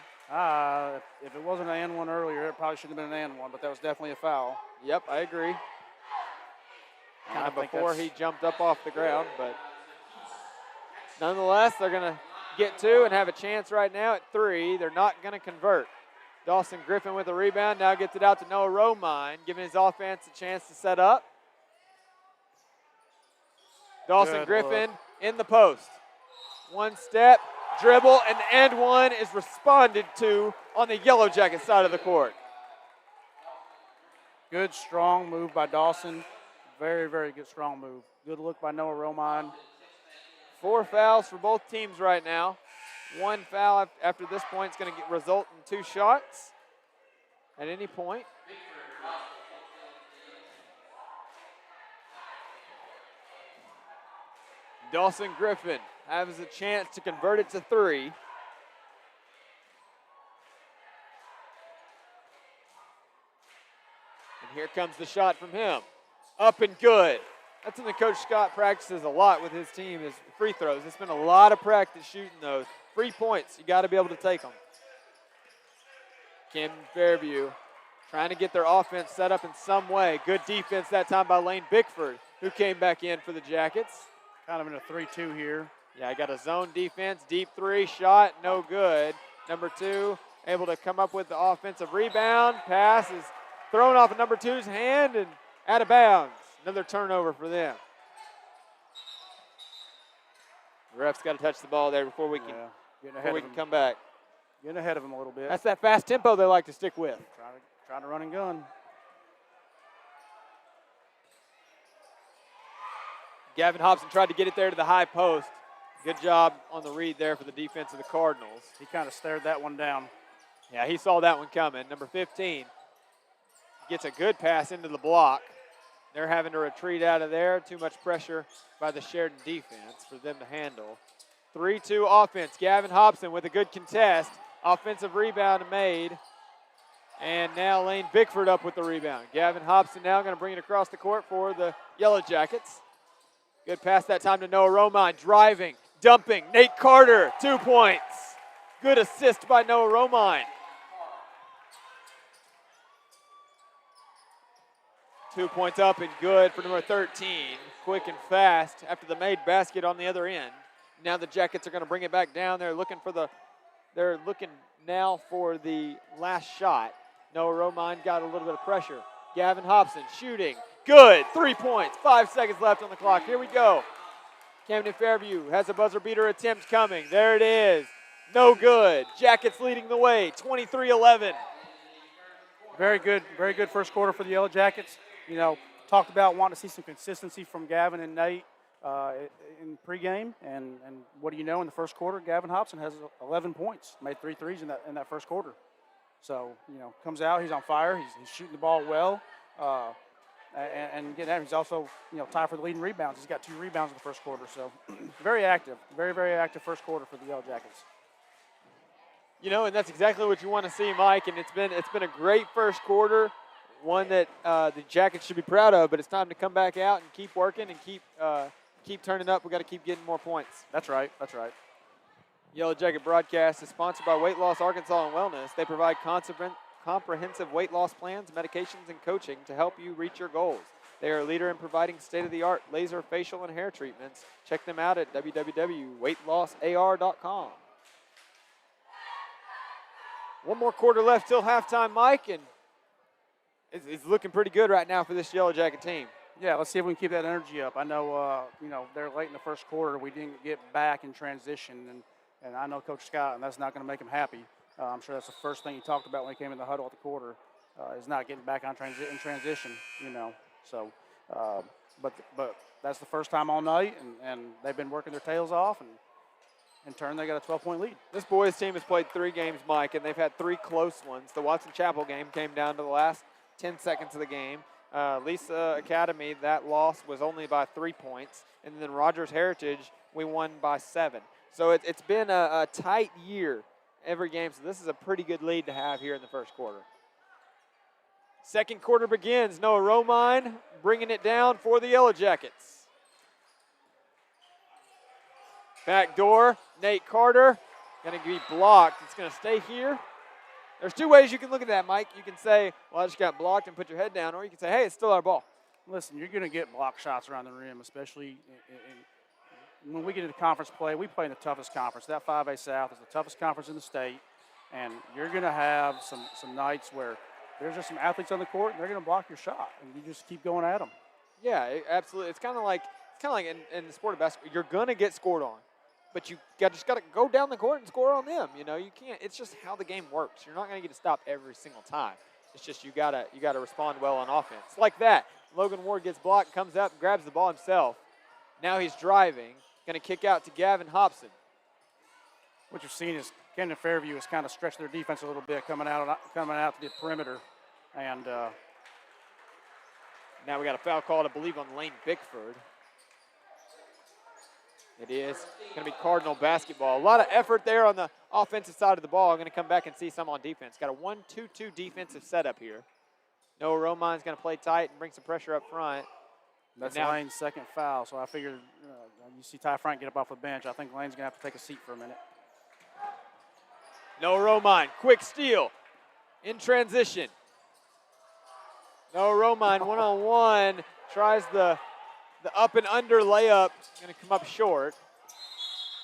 If it wasn't an and one earlier, it probably should have been an and one, but that was definitely a foul. Yep, I agree. Kind of before he jumped up off the ground, but nonetheless, they're going to get two and have a chance right now at three. They're not going to convert. Dawson Griffin with a rebound, now gets it out to Noah Romine, giving his offense a chance to set up. Dawson Griffin in the post. One step, dribble, and one is responded to on the Yellow Jacket side of the court. Good, strong move by Dawson. Very, very good, strong move. Good look by Noah Romine. 4 fouls for both teams right now. 1 foul after this point is going to result in 2 shots. at any point. Dawson Griffin has a chance to convert it to 3. And here comes the shot from him. Up and good. That's something Coach Scott practices a lot with his team is free throws. It's been a lot of practice shooting those. 3 points, you got to be able to take them. Camden Fairview trying to get their offense set up in some way. Good defense that time by Lane Bickford, who came back in for the Jackets. Kind of in a 3-2 here. Yeah, I got a zone defense, deep 3, shot, no good. Number 2, able to come up with the offensive rebound. Pass is thrown off of number 2's hand and out of bounds. Another turnover for them. The ref's got to touch the ball there before we can, come back. Getting ahead of him a little bit. That's that fast tempo they like to stick with. Trying to run and gun. Gavin Hobson tried to get it there to the high post. Good job on the read there for the defense of the Cardinals. He kind of stared that one down. Yeah, he saw that one coming. Number 15 gets a good pass into the block. They're having to retreat out of there. Too much pressure by the Sheridan defense for them to handle. 3-2 offense. Gavin Hobson with a good contest. Offensive rebound made. And now Lane Bickford up with the rebound. Gavin Hobson now going to bring it across the court for the Yellow Jackets. Good pass that time to Noah Romine. Driving, dumping. Nate Carter, 2 points. Good assist by Noah Romine. 2 points up and good for number 13. Quick and fast after the made basket on the other end. Now the Jackets are going to bring it back down. They're looking now for the last shot. Noah Romine got a little bit of pressure. Gavin Hobson shooting. Good. 3 points. 5 seconds left on the clock. Here we go. Camden Fairview has a buzzer beater attempt coming. There it is. No good. Jackets leading the way. 23-11. Very good first quarter for the Yellow Jackets. You know, talked about wanting to see some consistency from Gavin and Nate in pregame, and what do you know, in the first quarter, Gavin Hobson has 11 points, made 3 threes in that first quarter. So, you know, comes out, he's on fire, he's shooting the ball well, and getting at, he's also, you know, tied for the leading rebounds. He's got 2 rebounds in the first quarter, so very active, very active first quarter for the Yellow Jackets. You know, and that's exactly what you want to see, Mike, and it's been a great first quarter. One that the Jackets should be proud of, but it's time to come back out and keep working and keep turning up. We got to keep getting more points. That's right. Yellow Jacket broadcast is sponsored by Weight Loss Arkansas and Wellness. They provide comprehensive weight loss plans, medications, and coaching to help you reach your goals. They are a leader in providing state-of-the-art laser, facial, and hair treatments. Check them out at www.weightlossar.com. One more quarter left till halftime, Mike, and it's looking pretty good right now for this Yellow Jacket team. Yeah, let's see if we can keep that energy up. I know, you know, they're late in the first quarter. We didn't get back in transition, and I know Coach Scott, and that's not going to make him happy. I'm sure that's the first thing he talked about when he came in the huddle at the quarter, is not getting back on in transition, you know. So, but that's the first time all night, and they've been working their tails off, and in turn, they got a 12-point lead. This boys team has played 3 games, Mike, and they've had 3 close ones. The Watson Chapel game came down to the last 10 seconds of the game. Lisa Academy, that loss was only by 3 points. And then Rogers Heritage, we won by 7. So it's been a tight year every game. So this is a pretty good lead to have here in the first quarter. Second quarter begins. Noah Romine bringing it down for the Yellow Jackets. Back door, Nate Carter, going to be blocked. It's going to stay here. There's 2 ways you can look at that, Mike. You can say, well, I just got blocked and put your head down, or you can say, hey, it's still our ball. Listen, you're going to get block shots around the rim, especially when we get into conference play. We play in the toughest conference. That 5A South is the toughest conference in the state, and you're going to have some nights where there's just some athletes on the court, and they're going to block your shot, and you just keep going at them. Yeah, absolutely. It's kind of like in the sport of basketball, you're going to get scored on. But you just got to go down the court and score on them. You know, you can't. It's just how the game works. You're not going to get a stop every single time. It's just you gotta respond well on offense. Like that. Logan Ward gets blocked, comes up, grabs the ball himself. Now he's driving. Going to kick out to Gavin Hobson. What you're seeing is Camden Fairview has kind of stretched their defense a little bit coming out to the perimeter. And now we got a foul called, I believe, on Lane Bickford. It is going to be Cardinal basketball. A lot of effort there on the offensive side of the ball. I'm going to come back and see some on defense. Got a 1-2-2 defensive setup here. Noah Romine's going to play tight and bring some pressure up front. That's now, Lane's second foul, so I figured you see Ty Frank get up off the bench. I think Lane's going to have to take a seat for a minute. Noah Romine, quick steal in transition. Noah Romine one-on-one, tries the up and under layup, going to come up short.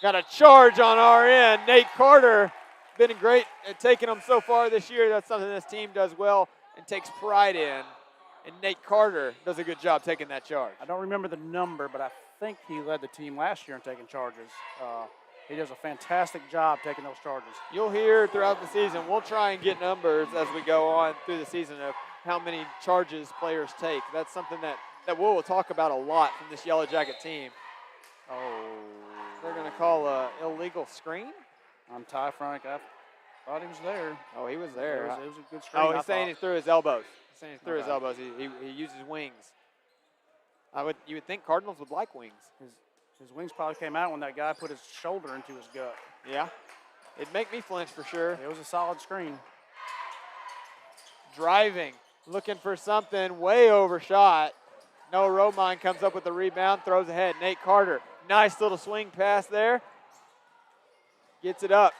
Got a charge on our end. Nate Carter, been great at taking them so far this year. That's something this team does well and takes pride in. And Nate Carter does a good job taking that charge. I don't remember the number, but I think he led the team last year in taking charges. He does a fantastic job taking those charges. You'll hear throughout the season, we'll try and get numbers as we go on through the season of how many charges players take. That's something that we'll talk about a lot from this Yellow Jacket team. Oh. They're going to call an illegal screen? On Ty Frank. I thought he was there. Oh, he was there. It was a good screen. Oh, he's saying he threw his elbows. He's saying he threw his elbows. He uses wings. You would think Cardinals would like wings. His wings probably came out when that guy put his shoulder into his gut. Yeah. It'd make me flinch for sure. It was a solid screen. Driving, looking for something, way overshot. Noah Romine comes up with the rebound, throws ahead. Nate Carter, nice little swing pass there. Gets it up.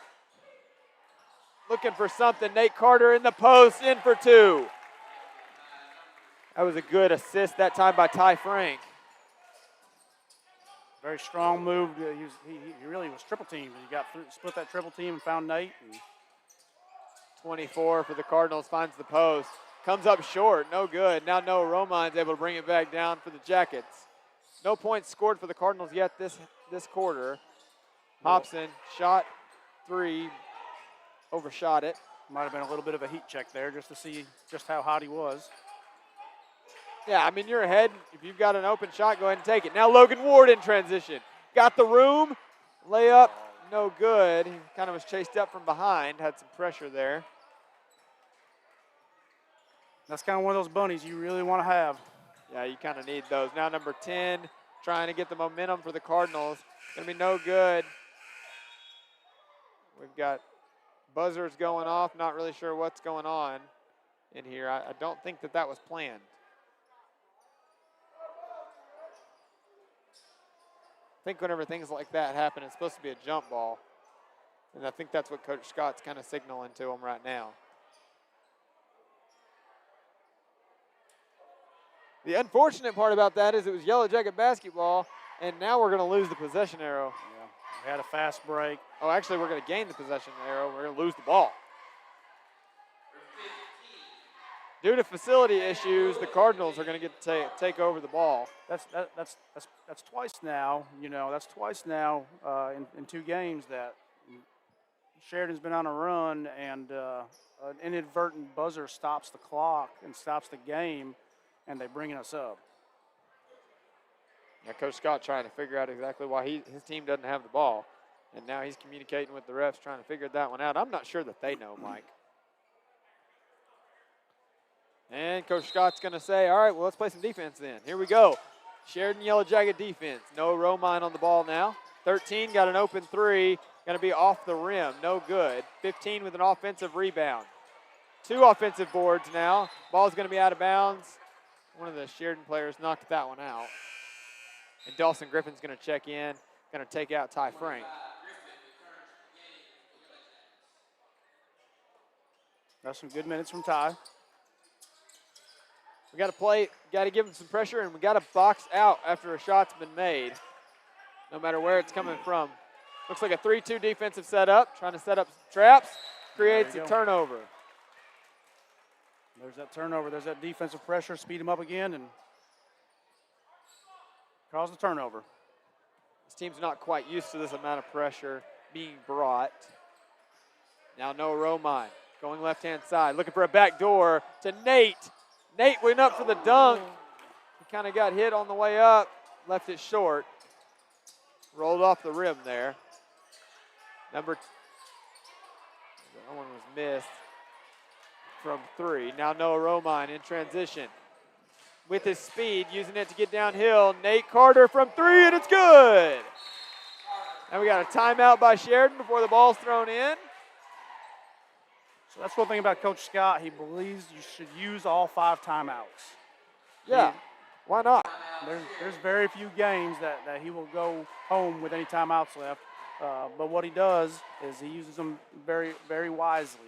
Looking for something. Nate Carter in the post, in for two. That was a good assist that time by Ty Frank. Very strong move. He really was triple teamed. He got through, split that triple team and found Nate. 24 for the Cardinals, finds the post. Comes up short, no good. Now Noah Romine's able to bring it back down for the Jackets. No points scored for the Cardinals yet this quarter. Hobson, shot three, overshot it. Might have been a little bit of a heat check there just to see just how hot he was. Yeah, I mean, you're ahead. If you've got an open shot, go ahead and take it. Now Logan Ward in transition. Got the room. Layup, no good. He kind of was chased up from behind, had some pressure there. That's kind of one of those bunnies you really want to have. Yeah, you kind of need those. Now number 10, trying to get the momentum for the Cardinals. Going to be no good. We've got buzzers going off. Not really sure what's going on in here. I don't think that was planned. I think whenever things like that happen, it's supposed to be a jump ball. And I think that's what Coach Scott's kind of signaling to him right now. The unfortunate part about that is it was Yellow Jacket basketball, and now we're going to lose the possession arrow. Yeah, we had a fast break. Oh, actually, we're going to gain the possession arrow. We're going to lose the ball. Due to facility issues, the Cardinals are going to get to take over the ball. That's twice now. You know, that's twice now in 2 games that Sheridan's been on a run, and an inadvertent buzzer stops the clock and stops the game, and they bring in a sub. Yeah, Coach Scott trying to figure out exactly why his team doesn't have the ball, and now he's communicating with the refs trying to figure that one out. I'm not sure that they know, Mike. And Coach Scott's going to say, all right, well, let's play some defense then. Here we go. Sheridan Yellow Jacket defense. Noah Romine on the ball now. 13 got an open three. Going to be off the rim. No good. 15 with an offensive rebound. 2 offensive boards now. Ball's going to be out of bounds. One of the Sheridan players knocked that one out. And Dawson Griffin's going to check in. Going to take out Ty Frank. That's some good minutes from Ty. We got to play, got to give him some pressure, and we got to box out after a shot's been made, no matter where it's coming from. Looks like a 3-2 defensive setup, trying to set up traps, creates a turnover. There's that turnover. There's that defensive pressure, speed him up again, and cause the turnover. This team's not quite used to this amount of pressure being brought. Now Noah Romine going left-hand side, looking for a back door to Nate. Nate went up for the dunk. He kind of got hit on the way up, left it short. Rolled off the rim there. that one was missed from 3. Now Noah Romine in transition. With his speed, using it to get downhill. Nate Carter from 3, and it's good. And we got a timeout by Sheridan before the ball's thrown in. So that's one thing about Coach Scott. He believes you should use all 5 timeouts. Yeah, why not? There's very few games that he will go home with any timeouts left. But what he does is he uses them very, very wisely.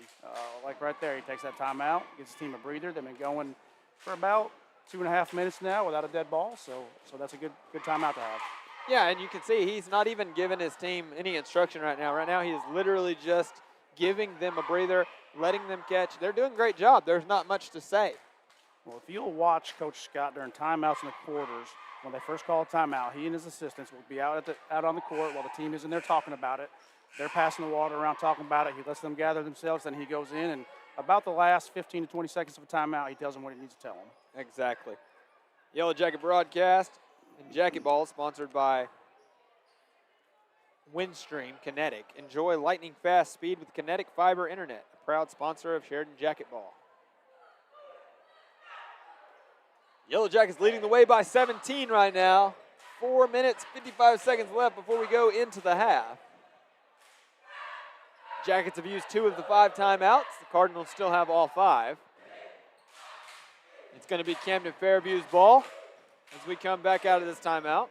Like right there, he takes that timeout, gives his team a breather. They've been going for about 2.5 minutes now without a dead ball, so that's a good timeout to have. Yeah, and you can see he's not even giving his team any instruction right now. Right now, he is literally just giving them a breather, letting them catch. They're doing a great job. There's not much to say. Well, if you'll watch Coach Scott during timeouts in the quarters, when they first call a timeout, he and his assistants will be out on the court while the team is in there talking about it. They're passing the water around, talking about it. He lets them gather themselves, then he goes in, and about the last 15 to 20 seconds of a timeout, he tells them what he needs to tell them. Exactly. Yellow Jacket broadcast and Jacket Ball sponsored by Windstream Kinetic. Enjoy lightning fast speed with Kinetic Fiber Internet, a proud sponsor of Sheridan Jacket Ball. Yellow Jackets leading the way by 17 right now. 4 minutes, 55 seconds left before we go into the half. Jackets have used 2 of the 5 timeouts. The Cardinals still have all 5. It's going to be Camden Fairview's ball as we come back out of this timeout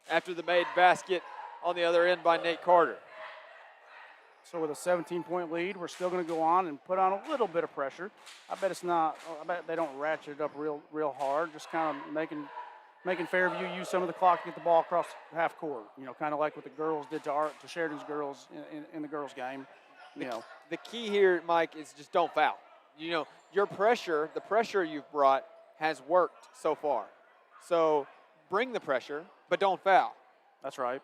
after the made basket on the other end by Nate Carter. So with a 17-point lead, we're still going to go on and put on a little bit of pressure. I bet they don't ratchet it up real hard, just kind of making Fairview use some of the clock to get the ball across half court. Kind of like what the girls did to Sheridan's girls in the girls game. The key here, Mike, is just don't foul. Your pressure, the pressure you've brought has worked so far. So bring the pressure, but don't foul. That's right.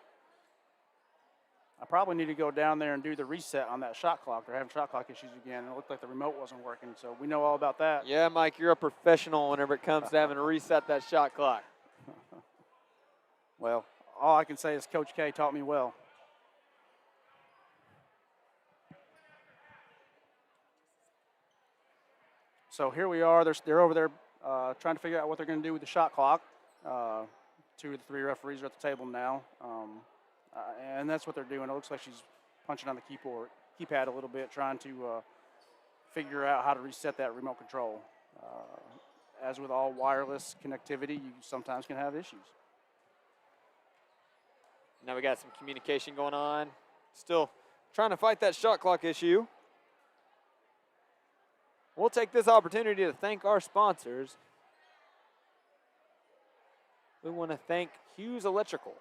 I probably need to go down there and do the reset on that shot clock. They're having shot clock issues again. It looked like the remote wasn't working, so we know all about that. Yeah, Mike, you're a professional whenever it comes to having to reset that shot clock. Well, all I can say is Coach K taught me well. So here we are. They're over there trying to figure out what they're going to do with the shot clock. 2 of the 3 referees are at the table now. And that's what they're doing. It looks like she's punching on the keypad a little bit, trying to figure out how to reset that remote control. As with all wireless connectivity, you sometimes can have issues. Now we got some communication going on. Still trying to fight that shot clock issue. We'll take this opportunity to thank our sponsors. We want to thank Hughes Electrical.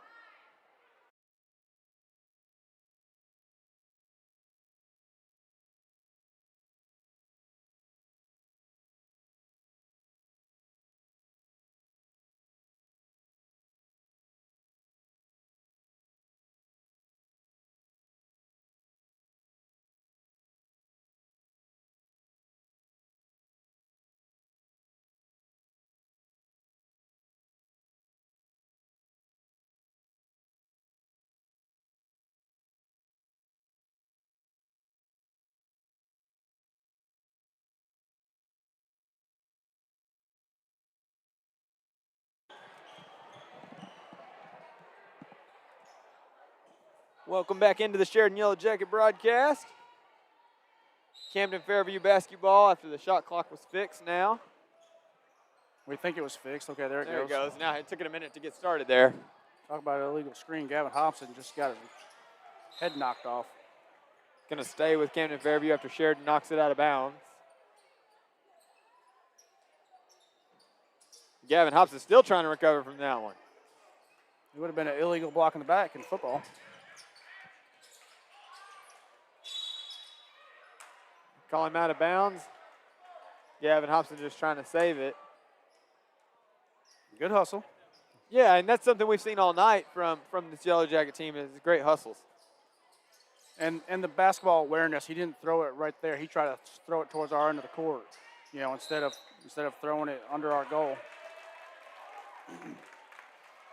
Welcome back into the Sheridan Yellow Jacket broadcast. Camden Fairview basketball after the shot clock was fixed now. We think it was fixed. Okay, there it goes. There it goes. Now it took it a minute to get started there. Talk about an illegal screen. Gavin Hobson just got his head knocked off. Going to stay with Camden Fairview after Sheridan knocks it out of bounds. Gavin Hobson still trying to recover from that one. It would have been an illegal block in the back in football. Call him out of bounds. Gavin Hobson just trying to save it. Good hustle. Yeah, and that's something we've seen all night from this Yellow Jacket team is great hustles. And the basketball awareness, he didn't throw it right there. He tried to throw it towards our end of the court, instead of throwing it under our goal.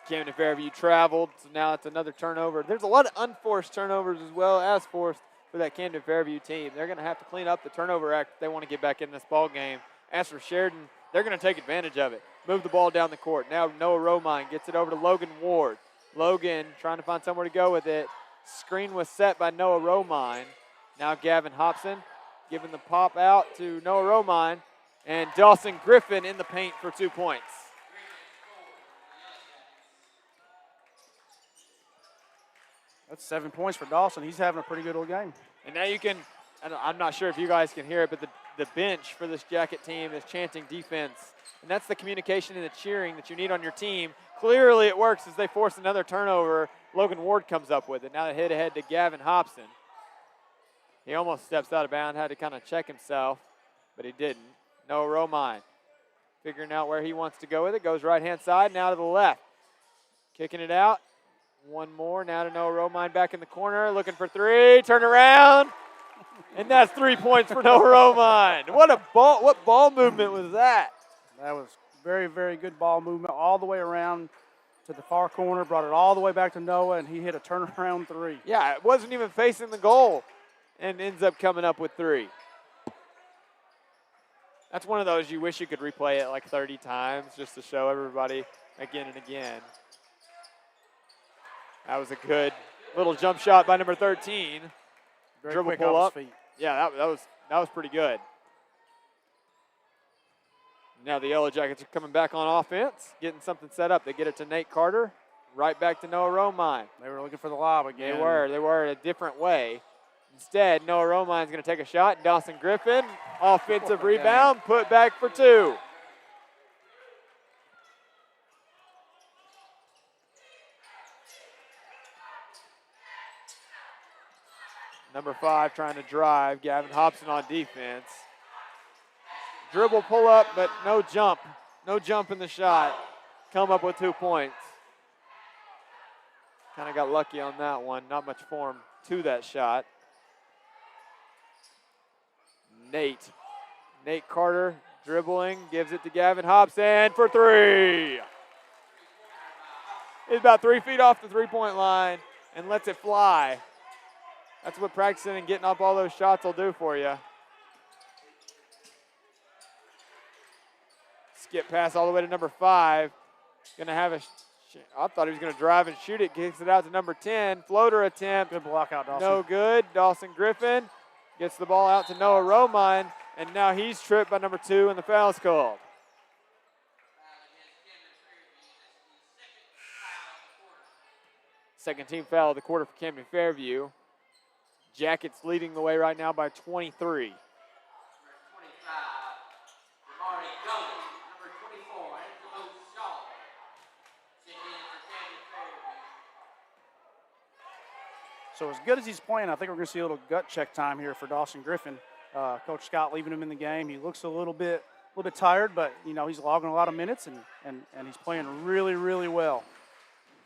Camden Fairview traveled, so now it's another turnover. There's a lot of unforced turnovers as well as forced for that Camden Fairview team. They're going to have to clean up the turnover act if they want to get back in this ball game. As for Sheridan, they're going to take advantage of it. Move the ball down the court. Now Noah Romine gets it over to Logan Ward. Logan trying to find somewhere to go with it. Screen was set by Noah Romine. Now Gavin Hobson giving the pop out to Noah Romine. And Dawson Griffin in the paint for 2 points. That's 7 points for Dawson. He's having a pretty good little game. And now you can, I'm not sure if you guys can hear it, but the bench for this Jacket team is chanting defense. And that's the communication and the cheering that you need on your team. Clearly it works as they force another turnover. Logan Ward comes up with it. Now they hit ahead to Gavin Hobson. He almost steps out of bounds, had to kind of check himself, but he didn't. Noah Romine figuring out where he wants to go with it. Goes right-hand side, now to the left. Kicking it out. One more, now to Noah Romine back in the corner, looking for three, turn around, and that's 3 points for Noah Romine. What ball movement was that? That was very, very good ball movement all the way around to the far corner, brought it all the way back to Noah, and he hit a turnaround three. Yeah, it wasn't even facing the goal and ends up coming up with three. That's one of those you wish you could replay it like 30 times just to show everybody again and again. That was a good little jump shot by number 13. Very Dribble quick pull off up. his feet. Yeah, that was pretty good. Now the Yellow Jackets are coming back on offense, getting something set up. They get it to Nate Carter, right back to Noah Romine. They were looking for the lob again. They were a different way. Instead, Noah Romine's going to take a shot. Dawson Griffin, offensive rebound, put back for two. Number 5 trying to drive. Gavin Hobson on defense. Dribble pull up, but no jump. No jump in the shot. Come up with 2 points. Kind of got lucky on that one. Not much form to that shot. Nate Carter dribbling, gives it to Gavin Hobson for three. He's about 3 feet off the three-point line and lets it fly. That's what practicing and getting up all those shots will do for you. Skip pass all the way to number 5. Gonna have I thought he was gonna drive and shoot it. Kicks it out to number 10. Floater attempt. Good block out, Dawson. No good. Dawson Griffin gets the ball out to Noah Romine, and now he's tripped by number 2, and the foul's called. Second team foul of the quarter for Camden Fairview. Jackets leading the way right now by 23. So as good as he's playing, I think we're going to see a little gut check time here for Dawson Griffin. Coach Scott leaving him in the game. He looks a little bit tired, but he's logging a lot of minutes and he's playing really, really well.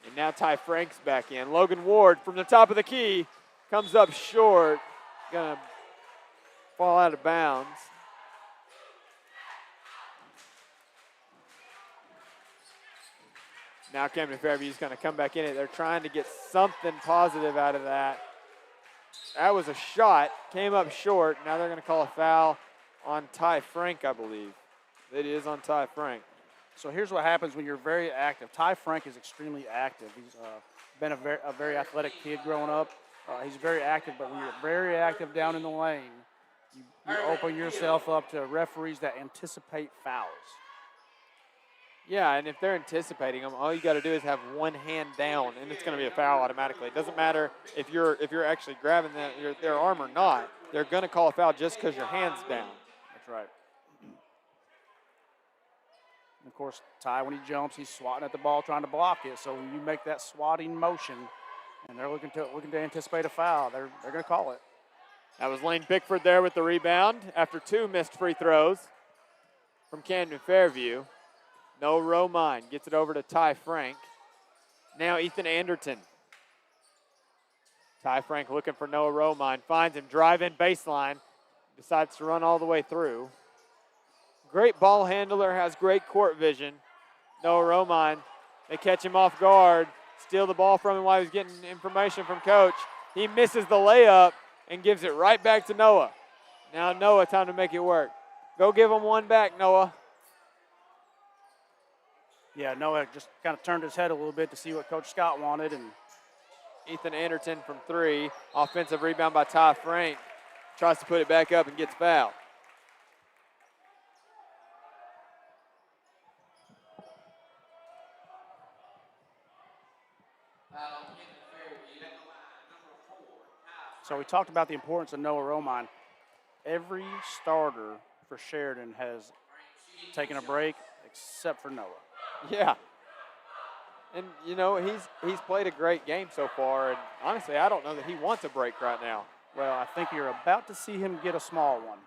And now Ty Frank's back in. Logan Ward from the top of the key comes up short. Gonna fall out of bounds. Now Camden Fairview is going to come back in it. They're trying to get something positive out of that. That was a shot, came up short. Now they're going to call a foul on Ty Frank, I believe. It is on Ty Frank. So here's what happens when you're very active. Ty Frank is extremely active. He's been a very athletic kid growing up. He's very active, but when you're very active down in the lane, you open yourself up to referees that anticipate fouls. Yeah, and if they're anticipating them, all you got to do is have one hand down, and it's going to be a foul automatically. It doesn't matter if you're actually grabbing their arm or not. They're going to call a foul just because your hand's down. That's right. And of course, Ty, when he jumps, he's swatting at the ball, trying to block it. So when you make that swatting motion, and they're looking to anticipate a foul, they're going to call it. That was Lane Bickford there with the rebound after 2 missed free throws from Camden Fairview. Noah Romine gets it over to Ty Frank. Now Ethan Anderton. Ty Frank looking for Noah Romine. Finds him, drive-in baseline. Decides to run all the way through. Great ball handler, has great court vision. Noah Romine, they catch him off guard. Steal the ball from him while he's getting information from coach. He misses the layup, and gives it right back to Noah. Now Noah, time to make it work. Go give him one back, Noah. Yeah, Noah just kind of turned his head a little bit to see what Coach Scott wanted. And Ethan Anderson from 3. Offensive rebound by Ty Frank. Tries to put it back up and gets fouled. So we talked about the importance of Noah Romine. Every starter for Sheridan has taken a break except for Noah. Yeah. And, you know, he's played a great game so far, and honestly, I don't know that he wants a break right now. Well, I think you're about to see him get a small one.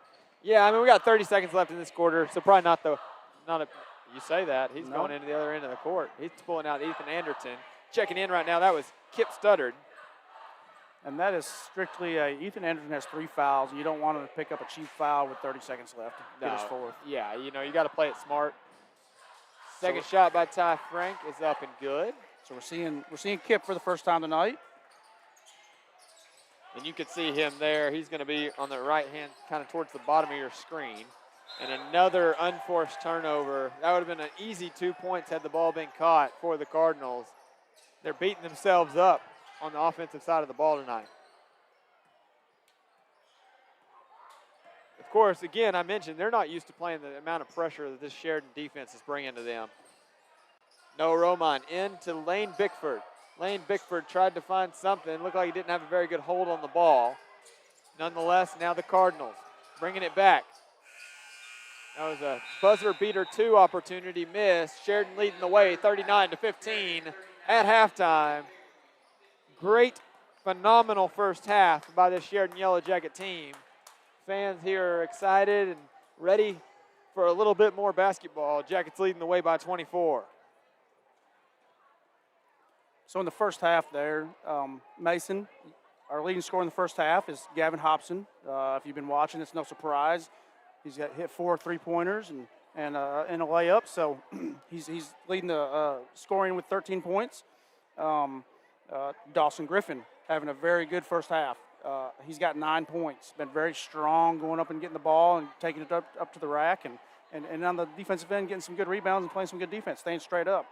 Yeah, I mean, we got 30 seconds left in this quarter, so probably not a, you say that. He's going into the other end of the court. He's pulling out Ethan Anderson. Checking in right now, that was Kip Studdard. And that is strictly Ethan Anderson has 3 fouls, and you don't want him to pick up a cheap foul with 30 seconds left. Get his 4th. Yeah, you know, you got to play it smart. Second shot by Ty Frank is up and good. So we're seeing Kip for the first time tonight. And you can see him there. He's going to be on the right hand, kind of towards the bottom of your screen. And another unforced turnover. That would have been an easy 2 points had the ball been caught for the Cardinals. They're beating themselves up on the offensive side of the ball tonight. Of course, again, I mentioned they're not used to playing the amount of pressure that this Sheridan defense is bringing to them. Noah Romine into Lane Bickford. Lane Bickford tried to find something. Looked like he didn't have a very good hold on the ball. Nonetheless, now the Cardinals bringing it back. That was a buzzer beater 2 opportunity missed. Sheridan leading the way 39-15 at halftime. Great, phenomenal first half by this Sheridan Yellow Jacket team. Fans here are excited and ready for a little bit more basketball. Jackets leading the way by 24. So in the first half there, Mason, our leading scorer in the first half is Gavin Hobson. If you've been watching, it's no surprise. He's got hit 4 3-pointers and a layup. So he's leading the scoring with 13 points. Dawson Griffin having a very good first half. He's got 9 points. Been very strong going up and getting the ball and taking it up to the rack. And on the defensive end, getting some good rebounds and playing some good defense, staying straight up.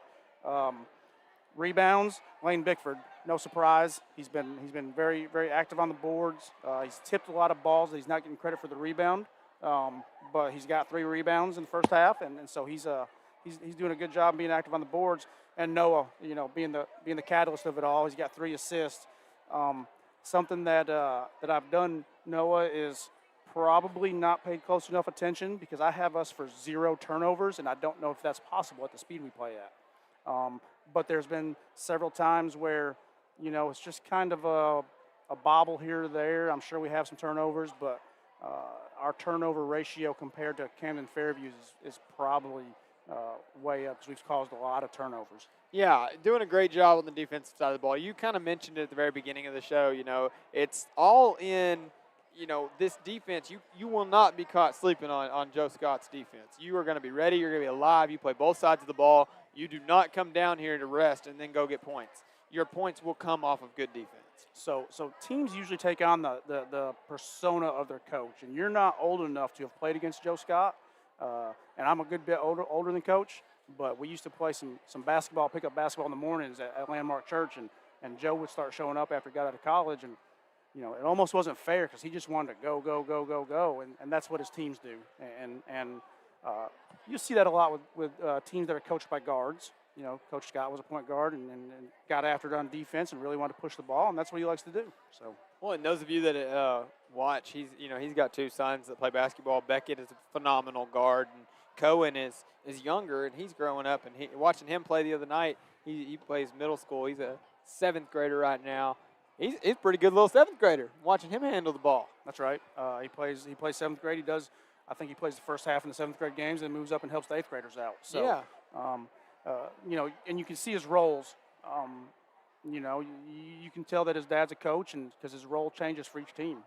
Rebounds, Lane Bickford, no surprise. He's been very, very active on the boards. He's tipped a lot of balls that he's not getting credit for the rebound. But he's got 3 rebounds in the first half, and so he's doing a good job being active on the boards. And Noah, you know, being the catalyst of it all, he's got 3 assists. Something that I've done, Noah, is probably not paid close enough attention because I have us for 0 turnovers, and I don't know if that's possible at the speed we play at. But there's been several times where, you know, it's just kind of a bobble here or there. I'm sure we have some turnovers, but our turnover ratio compared to Camden Fairview is probably way up because we've caused a lot of turnovers. Yeah, doing a great job on the defensive side of the ball. You kind of mentioned it at the very beginning of the show. You know, it's all in, you know, this defense. You will not be caught sleeping on Joe Scott's defense. You are going to be ready. You're going to be alive. You play both sides of the ball. You do not come down here to rest and then go get points. Your points will come off of good defense. So teams usually take on the persona of their coach, and you're not old enough to have played against Joe Scott. And I'm a good bit older than Coach, but we used to play some basketball, pick up basketball in the mornings at Landmark Church, and Joe would start showing up after he got out of college, and you know, it almost wasn't fair because he just wanted to go, and that's what his teams do. And you see that a lot with teams that are coached by guards. You know, Coach Scott was a point guard and got after it on defense and really wanted to push the ball, and that's what he likes to do. So. Well, and those of you that watch, he's got 2 sons that play basketball. Beckett is a phenomenal guard, and Cohen is younger, and he's growing up. And watching him play the other night, he plays middle school. He's a 7th grader right now. He's a pretty good little 7th grader. Watching him handle the ball. That's right. He plays 7th grade. He does. I think he plays the first half in the 7th grade games, and moves up and helps the 8th graders out. So, yeah. You know, and you can see his roles. You know, you can tell that his dad's a coach, and because his role changes for each team.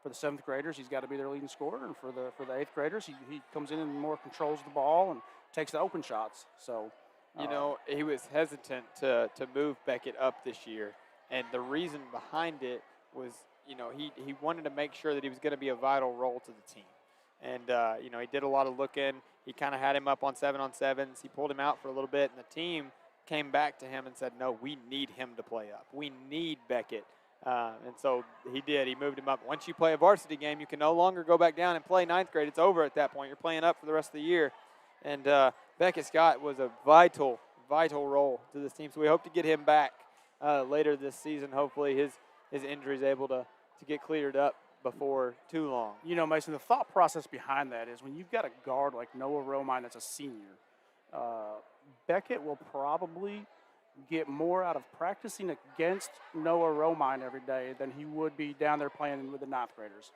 For the 7th graders, he's got to be their leading scorer, and for the 8th graders, he comes in and more controls the ball and takes the open shots. So, you know, he was hesitant to move Beckett up this year, and the reason behind it was, he wanted to make sure that he was going to be a vital role to the team. And, he did a lot of looking. He kind of had him up on 7-on-7s. He pulled him out for a little bit, and the team came back to him and said, no, we need him to play up. We need Beckett. And so he did. He moved him up. Once you play a varsity game, you can no longer go back down and play ninth grade. It's over at that point. You're playing up for the rest of the year. And Beckett Scott was a vital role to this team. So we hope to get him back later this season. Hopefully his injury is able to get cleared up before too long. Mason, the thought process behind that is when you've got a guard like Noah Romine that's a senior, Beckett will probably get more out of practicing against Noah Romine every day than he would be down there playing with the ninth graders.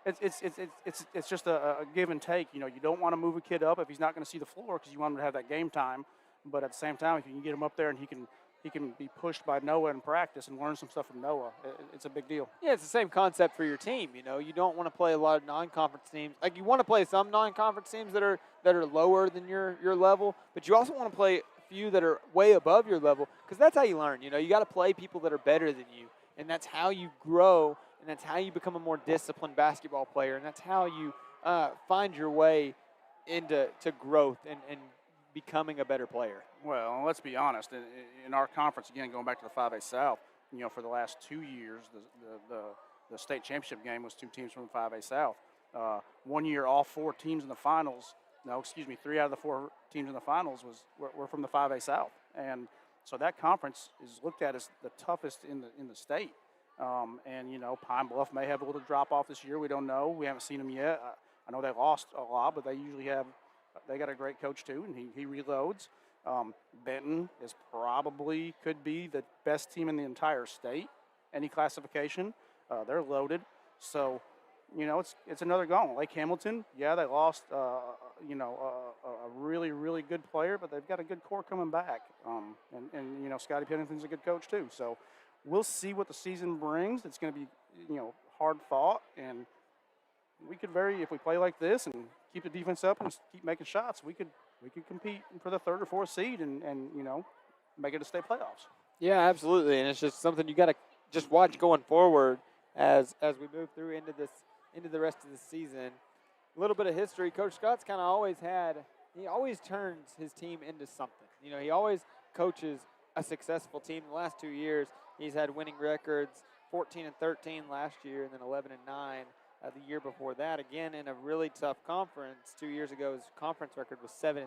It's just a give and take. You don't want to move a kid up if he's not going to see the floor because you want him to have that game time. But at the same time, if you can get him up there and he can be pushed by Noah in practice and learn some stuff from Noah, it's a big deal. Yeah, it's the same concept for your team. You don't want to play a lot of non-conference teams. Like, you want to play some non-conference teams that are lower than your level, but you also want to play a few that are way above your level because that's how you learn. You got to play people that are better than you, and that's how you grow, and that's how you become a more disciplined basketball player, and that's how you find your way into growth and becoming a better player. Well, let's be honest. In our conference, again, going back to the 5A South, for the last 2 years, the state championship game was 2 teams from the 5A South. 1 year, all 4 teams in the finals. 3 out of the 4 teams in the finals were from the 5A South, and so that conference is looked at as the toughest in the state. Pine Bluff may have a little drop off this year. We don't know. We haven't seen them yet. I know they lost a lot, but they usually have. They got a great coach too, and he reloads. Benton could be the best team in the entire state, any classification. They're loaded, so it's another gauntlet. Lake Hamilton, yeah, they lost a really, really good player, but they've got a good core coming back. And Scotty Pennington's a good coach too. So we'll see what the season brings. It's going to be hard fought, and we could if we play like this and keep the defense up and keep making shots, we could compete for the 3rd or 4th seed and make it to state playoffs. Yeah, absolutely, and it's just something you got to just watch going forward as we move through into the rest of the season. A little bit of history. Coach Scott's kind of he always turns his team into something. He always coaches a successful team. The last 2 years, he's had winning records, 14-13 last year, and then 11-9 the year before that. Again, in a really tough conference. 2 years ago, his conference record was 7-6.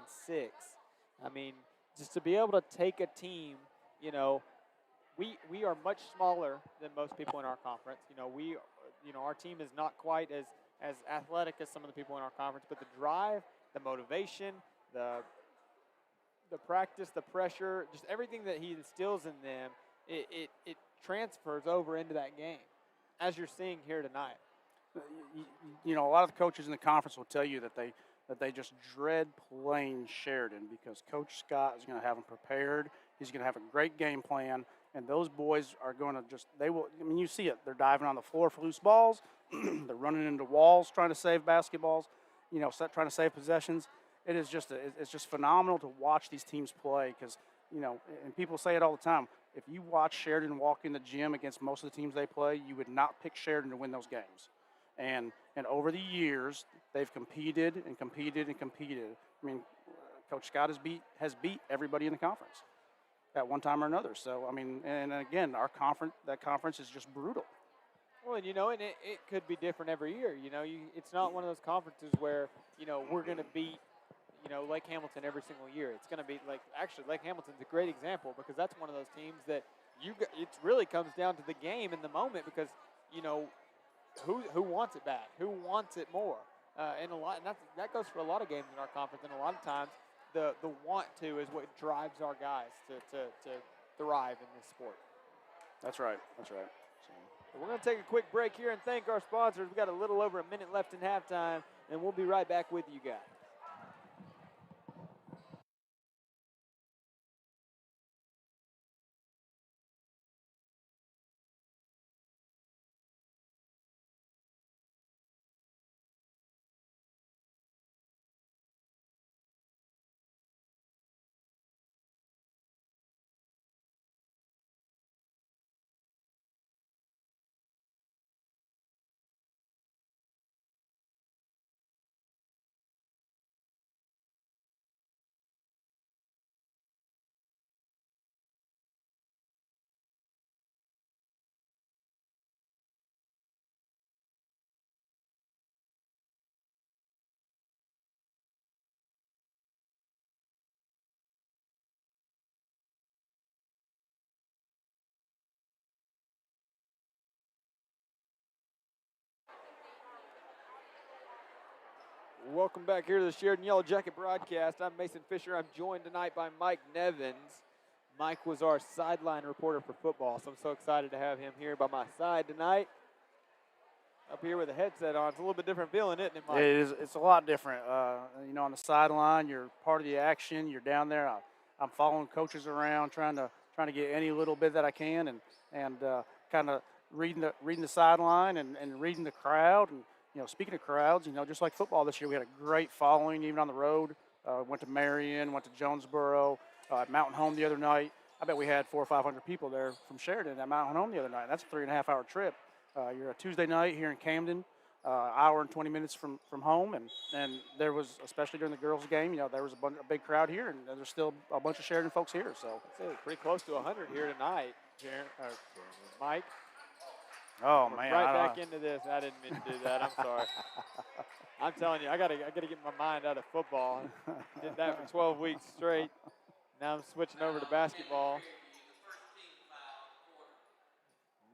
I mean, just to be able to take a team, we are much smaller than most people in our conference. Our team is not quite as athletic as some of the people in our conference, but the drive, the motivation, the practice, the pressure, just everything that he instills in them, it transfers over into that game, as you're seeing here tonight. A lot of the coaches in the conference will tell you that they just dread playing Sheridan because Coach Scott is going to have them prepared. He's going to have a great game plan, and those boys are going to you see it. They're diving on the floor for loose balls. They're running into walls trying to save basketballs, trying to save possessions. It's just phenomenal to watch these teams play because, and people say it all the time. If you watch Sheridan walk in the gym against most of the teams they play, you would not pick Sheridan to win those games. And over the years, they've competed and competed and competed. I mean, Coach Scott has beat everybody in the conference at one time or another. So, I mean, and again, that conference is just brutal. Well, and it could be different every year. It's not one of those conferences where, we're going to beat, Lake Hamilton every single year. It's going to be actually, Lake Hamilton's a great example because that's one of those teams that it really comes down to the game in the moment because, who wants it bad? Who wants it more? And that goes for a lot of games in our conference. And a lot of times, the want to is what drives our guys to thrive in this sport. That's right. So we're going to take a quick break here and thank our sponsors. We've got a little over a minute left in halftime, and we'll be right back with you guys. Welcome back here to the Sheridan Yellow Jacket broadcast. I'm Mason Fisher. I'm joined tonight by Mike Nevins. Mike was our sideline reporter for football, so I'm so excited to have him here by my side tonight. Up here with a headset on, it's a little bit different feeling, isn't it, Mike? It is. It's a lot different. On the sideline, you're part of the action. You're down there. I'm following coaches around, trying to get any little bit that I can, and kind of reading the sideline and reading the crowd. And speaking of crowds, just like football this year, we had a great following even on the road. Went to Marion, went to Jonesboro, Mountain Home the other night. I bet we had 400 or 500 people there from Sheridan at Mountain Home the other night. That's a 3.5-hour trip. You're a Tuesday night here in Camden, hour and 20 minutes from home, and there was, especially during the girls' game, there was a big crowd here, and there's still a bunch of Sheridan folks here. So pretty close to 100 here tonight, Mike. Oh man! Right back into this. I didn't mean to do that. I'm sorry. I'm telling you, I gotta get my mind out of football. Did that for 12 weeks straight. Now I'm switching over to basketball.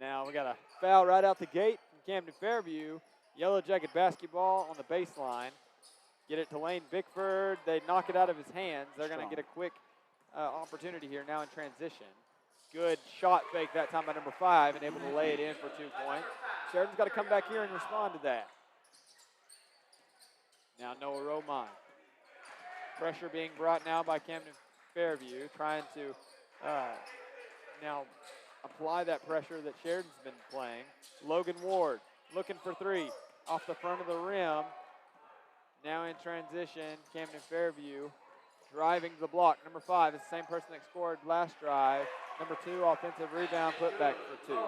Now we got a foul right out the gate from Camden Fairview. Yellow Jacket basketball on the baseline. Get it to Lane Bickford. They knock it out of his hands. They're going to get a quick opportunity here now in transition. Good shot fake that time by number 5 and able to lay it in for 2 points. Sheridan's got to come back here and respond to that. Now Noah Romine. Pressure being brought now by Camden Fairview, trying to now apply that pressure that Sheridan's been playing. Logan Ward looking for 3 off the front of the rim. Now in transition, Camden Fairview driving the block. Number 5 is the same person that scored last drive. Number 2, offensive rebound, put back for 2.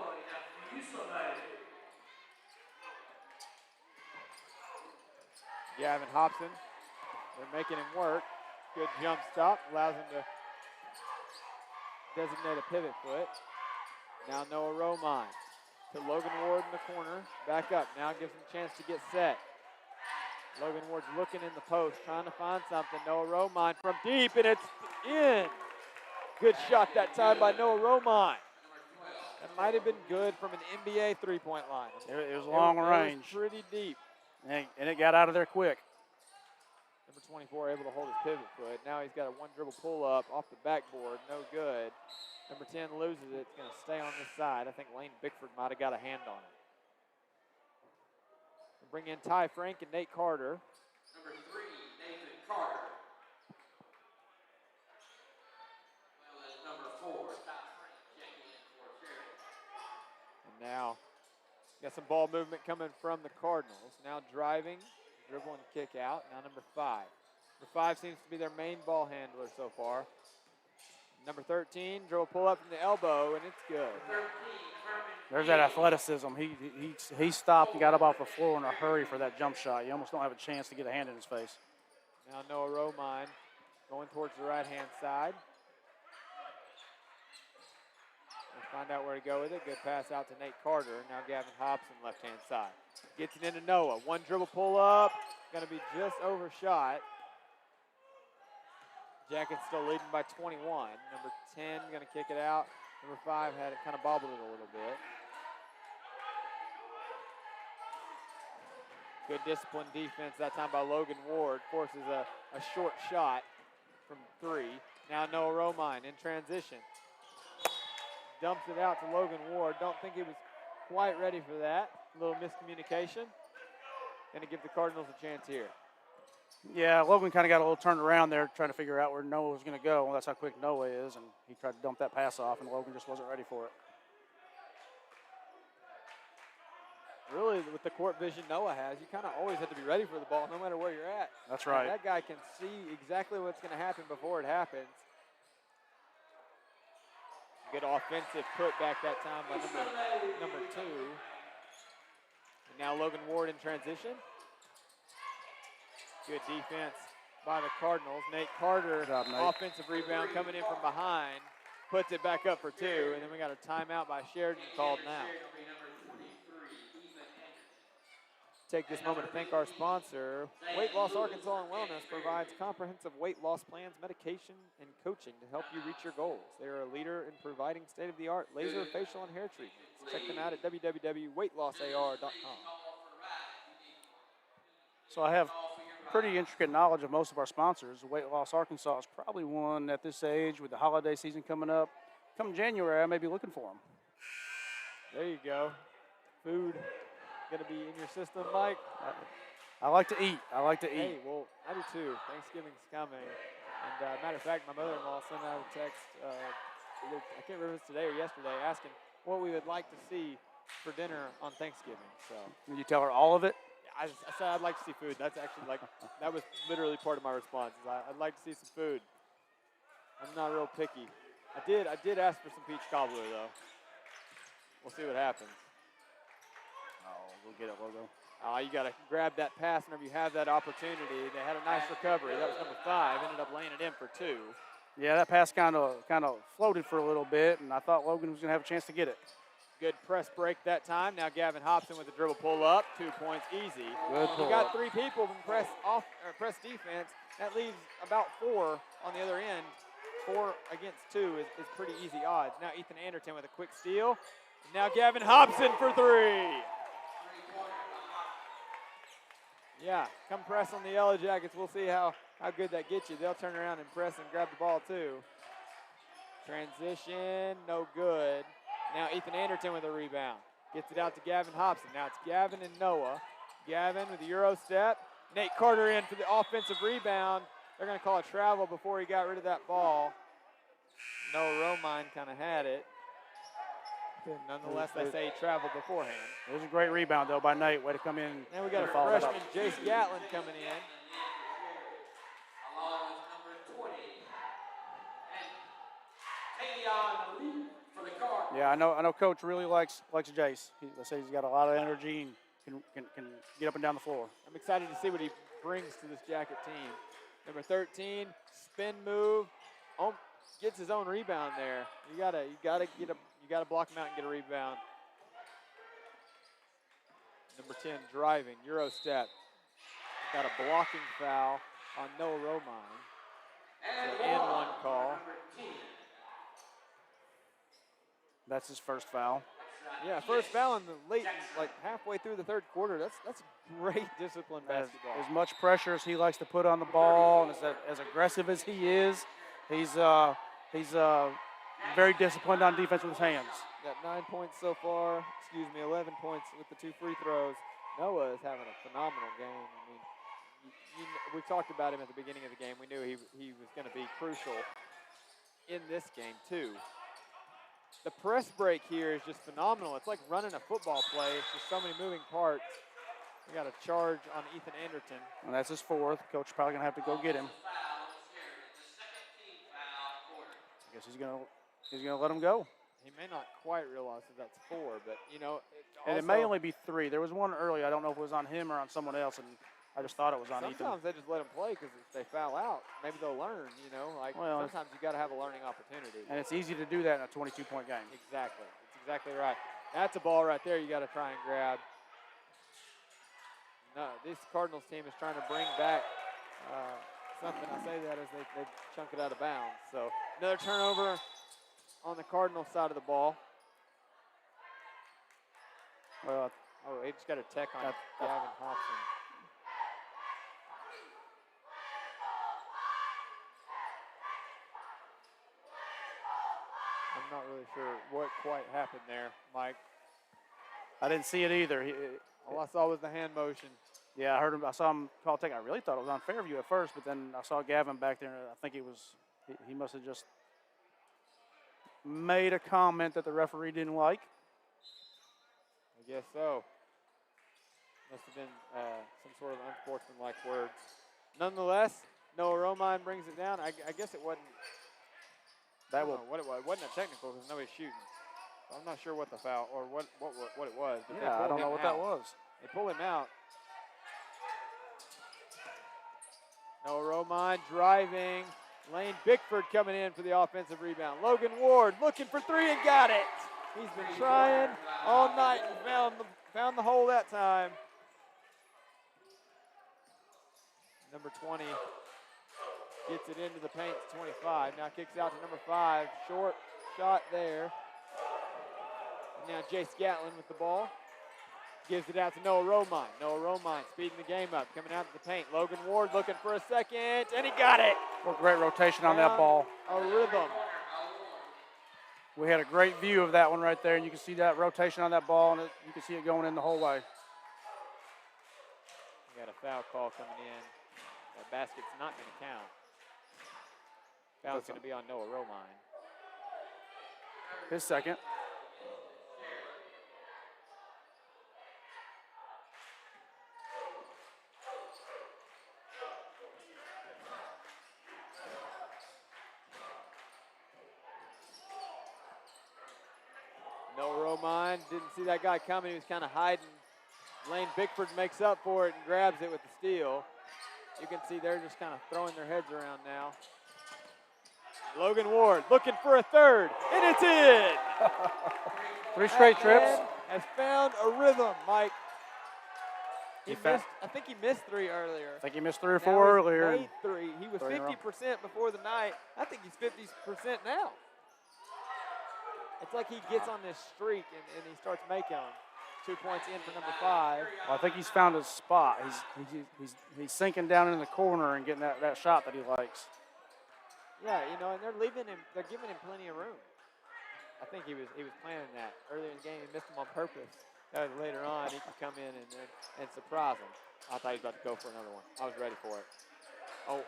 Gavin Hobson, they're making him work. Good jump stop, allows him to designate a pivot foot. Now Noah Romine to Logan Ward in the corner. Back up, now gives him a chance to get set. Logan Ward's looking in the post, trying to find something. Noah Romine from deep, and it's in. Good shot that time by Noah Romine. That might have been good from an NBA three-point line. It was long range. It was pretty deep. And it got out of there quick. Number 24 able to hold his pivot foot. Now he's got a one dribble pull-up off the backboard. No good. Number 10 loses it. It's going to stay on this side. I think Lane Bickford might have got a hand on it. We'll bring in Ty Frank and Nate Carter. Number 3, Nathan Carter. Well, as number 4, Ty Frank checking in for Sheridan. And now, got some ball movement coming from the Cardinals. Now driving, dribble and kick out. Now number 5. Number 5 seems to be their main ball handler so far. Number 13, dribble pull up from the elbow, and it's good. There's that athleticism. He stopped and got up off the floor in a hurry for that jump shot. You almost don't have a chance to get a hand in his face. Now Noah Romine going towards the right-hand side. We'll find out where to go with it. Good pass out to Nate Carter. Now Gavin Hobson, left-hand side. Gets it into Noah. One dribble pull up. Going to be just overshot. Jackets still leading by 21. Number 10 going to kick it out. Number 5 had it kind of bobbled it a little bit. Good disciplined defense that time by Logan Ward. Forces a short shot from 3. Now Noah Romine in transition. Dumps it out to Logan Ward. Don't think he was quite ready for that. A little miscommunication. Going to give the Cardinals a chance here. Yeah, Logan kind of got a little turned around there trying to figure out where Noah was going to go. Well, that's how quick Noah is, and he tried to dump that pass off, and Logan just wasn't ready for it. Really, with the court vision Noah has, you kind of always have to be ready for the ball no matter where you're at. That's right. And that guy can see exactly what's going to happen before it happens. Good offensive putback that time by number 2. And now Logan Ward in transition. Good defense by the Cardinals. Nate Carter, offensive rebound coming in from behind, puts it back up for 2, and then we got a timeout by Sheridan called now. Take this moment to thank our sponsor. Weight Loss Arkansas and Wellness provides comprehensive weight loss plans, medication, and coaching to help you reach your goals. They are a leader in providing state-of-the-art laser, facial, and hair treatments. Check them out at www.weightlossar.com. So I have pretty intricate knowledge of most of our sponsors. Weight Loss Arkansas is probably one at this age with the holiday season coming up. Come January, I may be looking for them. There you go. Food going to be in your system, Mike? I like to eat. I like to eat. Hey, well, I do too. Thanksgiving's coming. And matter of fact, my mother-in-law sent out a text, I can't remember if it's today or yesterday, asking what we would like to see for dinner on Thanksgiving. So Did you tell her all of it? I said I'd like to see food. That's actually that was literally part of my response. Is I'd like to see some food. I'm not real picky. I did ask for some peach cobbler though. We'll see what happens. Oh, we'll get it, Logo. You got to grab that pass whenever you have that opportunity. They had a nice recovery. That was number 5. Ended up laying it in for 2. Yeah, that pass kind of floated for a little bit, and I thought Logan was going to have a chance to get it. Good press break that time. Now Gavin Hobson with the dribble pull up. 2 points easy. Good pull You got up. 3 people in press defense. That leaves about 4 on the other end. 4 against 2 is pretty easy odds. Now Ethan Anderton with a quick steal. Now Gavin Hobson for 3. Yeah, come press on the Yellow Jackets. We'll see how good that gets you. They'll turn around and press and grab the ball too. Transition, no good. Now Ethan Anderton with a rebound. Gets it out to Gavin Hobson. Now it's Gavin and Noah. Gavin with a Euro step. Nate Carter in for the offensive rebound. They're going to call a travel before he got rid of that ball. Noah Romine kind of had it. Nonetheless, they say he traveled beforehand. It was a great rebound, though, by Nate. Way to come in. Now we got a and follow it up. freshman, Jace Gatlin, coming in. Along with number 20. And Tavion Lee for the Cardinals. Yeah, I know Coach really likes Jace. They say he's got a lot of energy and can get up and down the floor. I'm excited to see what he brings to this Jacket team. Number 13, spin move. Gets his own rebound there. You gotta block him out and get a rebound. Number 10, driving, Euro step. Got a blocking foul on Noah Romine. So, and 1 call. That's his first foul. Yeah, first foul in the late, like halfway through the 3rd quarter. That's great discipline basketball. As much pressure as he likes to put on the ball, and as aggressive as he is, he's very disciplined on defense with his hands. Got 9 points so far. 11 points with the 2 free throws. Noah is having a phenomenal game. I mean, we talked about him at the beginning of the game. We knew he was going to be crucial in this game too. The press break here is just phenomenal. It's like running a football play. It's just so many moving parts. We got a charge on Ethan Anderton. And that's his 4th. Coach probably going to have to go get him. I guess he's gonna let him go. He may not quite realize that that's 4, but And it may only be 3. There was one earlier. I don't know if it was on him or on someone else, and I just thought it was on Ethan. Sometimes they just let him play because if they foul out, maybe they'll learn. Sometimes you got to have a learning opportunity. And it's easy to do that in a 22-point game. Exactly. That's exactly right. That's a ball right there you got to try and grab. No, this Cardinals team is trying to bring back something. I say that as they chunk it out of bounds. So another turnover on the Cardinals side of the ball. Well, he just got a tech on Gavin Hobson. I'm not really sure what quite happened there, Mike. I didn't see it either. All I saw was the hand motion. Yeah, I saw him call tech. I really thought it was on Fairview at first, but then I saw Gavin back there, and I think he must have just made a comment that the referee didn't like. I guess so. Must have been some sort of unsportsmanlike words. Nonetheless, Noah Romine brings it down. I guess it wasn't. I don't know what it was. It wasn't a technical because nobody's shooting. So I'm not sure what the foul or what it was. But Yeah, I don't know what that was. They pull him out. Noah Romine driving. Lane Bickford coming in for the offensive rebound. Logan Ward looking for 3 and got it. He's been trying all night and found the hole that time. Number 20 gets it into the paint to 25. Now kicks out to number 5. Short shot there. And now Jace Gatlin with the ball. Gives it out to Noah Romine. Noah Romine speeding the game up, coming out to the paint. Logan Ward looking for a second, and he got it. What great rotation on that ball. A rhythm. We had a great view of that one right there, and you can see that rotation on that ball, and you can see it going in the whole way. We got a foul call coming in. That basket's not going to count. Foul's going to be on Noah Romine. His second. Noah Romine didn't see that guy coming. He was kind of hiding. Lane Bickford makes up for it and grabs it with the steal. You can see they're just kind of throwing their heads around now. Logan Ward looking for a third, and it's in. 3 straight trips. Has found a rhythm, Mike. He I think he missed 3 earlier. I think he missed 3 or Now 4 he's earlier. made 3. He was 3 in a row. 50% before the night. I think he's 50% now. It's like he gets on this streak and he starts making them. 2 points in for number 5. Well, I think he's found his spot. He's sinking down in the corner and getting that shot that he likes. Yeah, you know, and they're giving him plenty of room. I think he was planning that earlier in the game. He missed him on purpose. Later on, he could come in and surprise him. I thought he was about to go for another one. I was ready for it. Oh,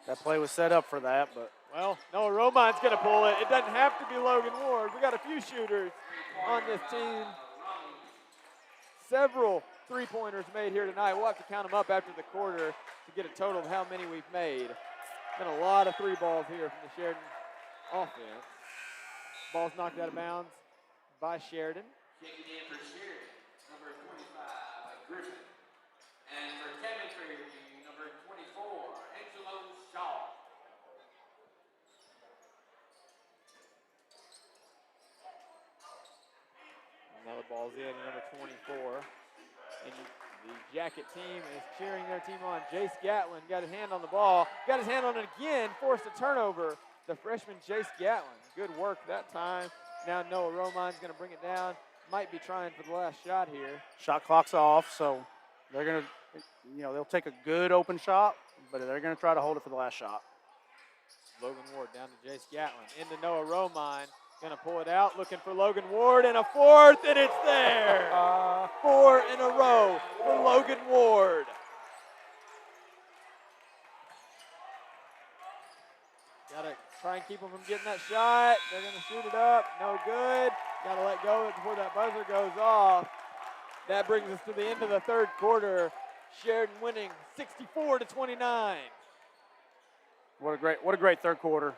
that play was set up for that, but well, Noah Romine's going to pull it. It doesn't have to be Logan Ward. We got a few shooters on this team. Several three-pointers made here tonight. We'll have to count them up after the quarter to get a total of how many we've made. Been a lot of 3 balls here from the Sheridan offense. Ball's knocked out of bounds by Sheridan. Kicking in for Sheridan, number 25, Griffin. And for Camden Fairview, number 24, Angelo Shaw. Another ball's in, number 24. And the Jacket team is cheering their team on. Jace Gatlin got his hand on the ball. Got his hand on it again, forced a turnover. The freshman Jace Gatlin. Good work that time. Now Noah Romine's going to bring it down. Might be trying for the last shot here. shot clock's off, so they're going to, they'll take a good open shot, but they're going to try to hold it for the last shot. Logan Ward down to Jace Gatlin. Into Noah Romine. Going to pull it out, looking for Logan Ward, and a 4th, and it's there. 4 in a row for Logan Ward. Got to try and keep them from getting that shot. They're going to shoot it up. No good. Got to let go of it before that buzzer goes off. That brings us to the end of the 3rd quarter. Sheridan winning 64-29. What a great 3rd quarter.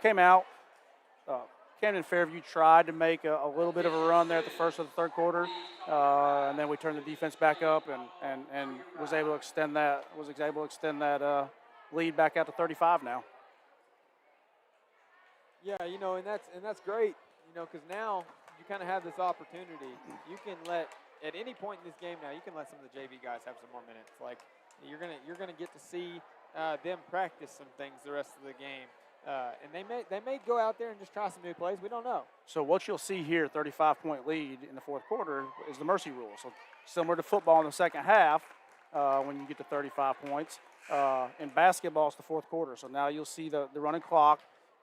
Came out. Camden Fairview tried to make a little bit of a run there at the first of the 3rd quarter, and then we turned the defense back up and was able to extend that lead back out to 35 now. Yeah, and that's great, because now you kind of have this opportunity. You can at any point in this game now, you can let some of the JV guys have some more minutes. Like you're gonna get to see them practice some things the rest of the game. And they may go out there and just try some new plays. We don't know. So what you'll see here, 35-point lead in the 4th quarter, is the mercy rule. So similar to football in the second half, when you get to 35 points. In basketball, it's the 4th quarter. So now you'll see the running clock,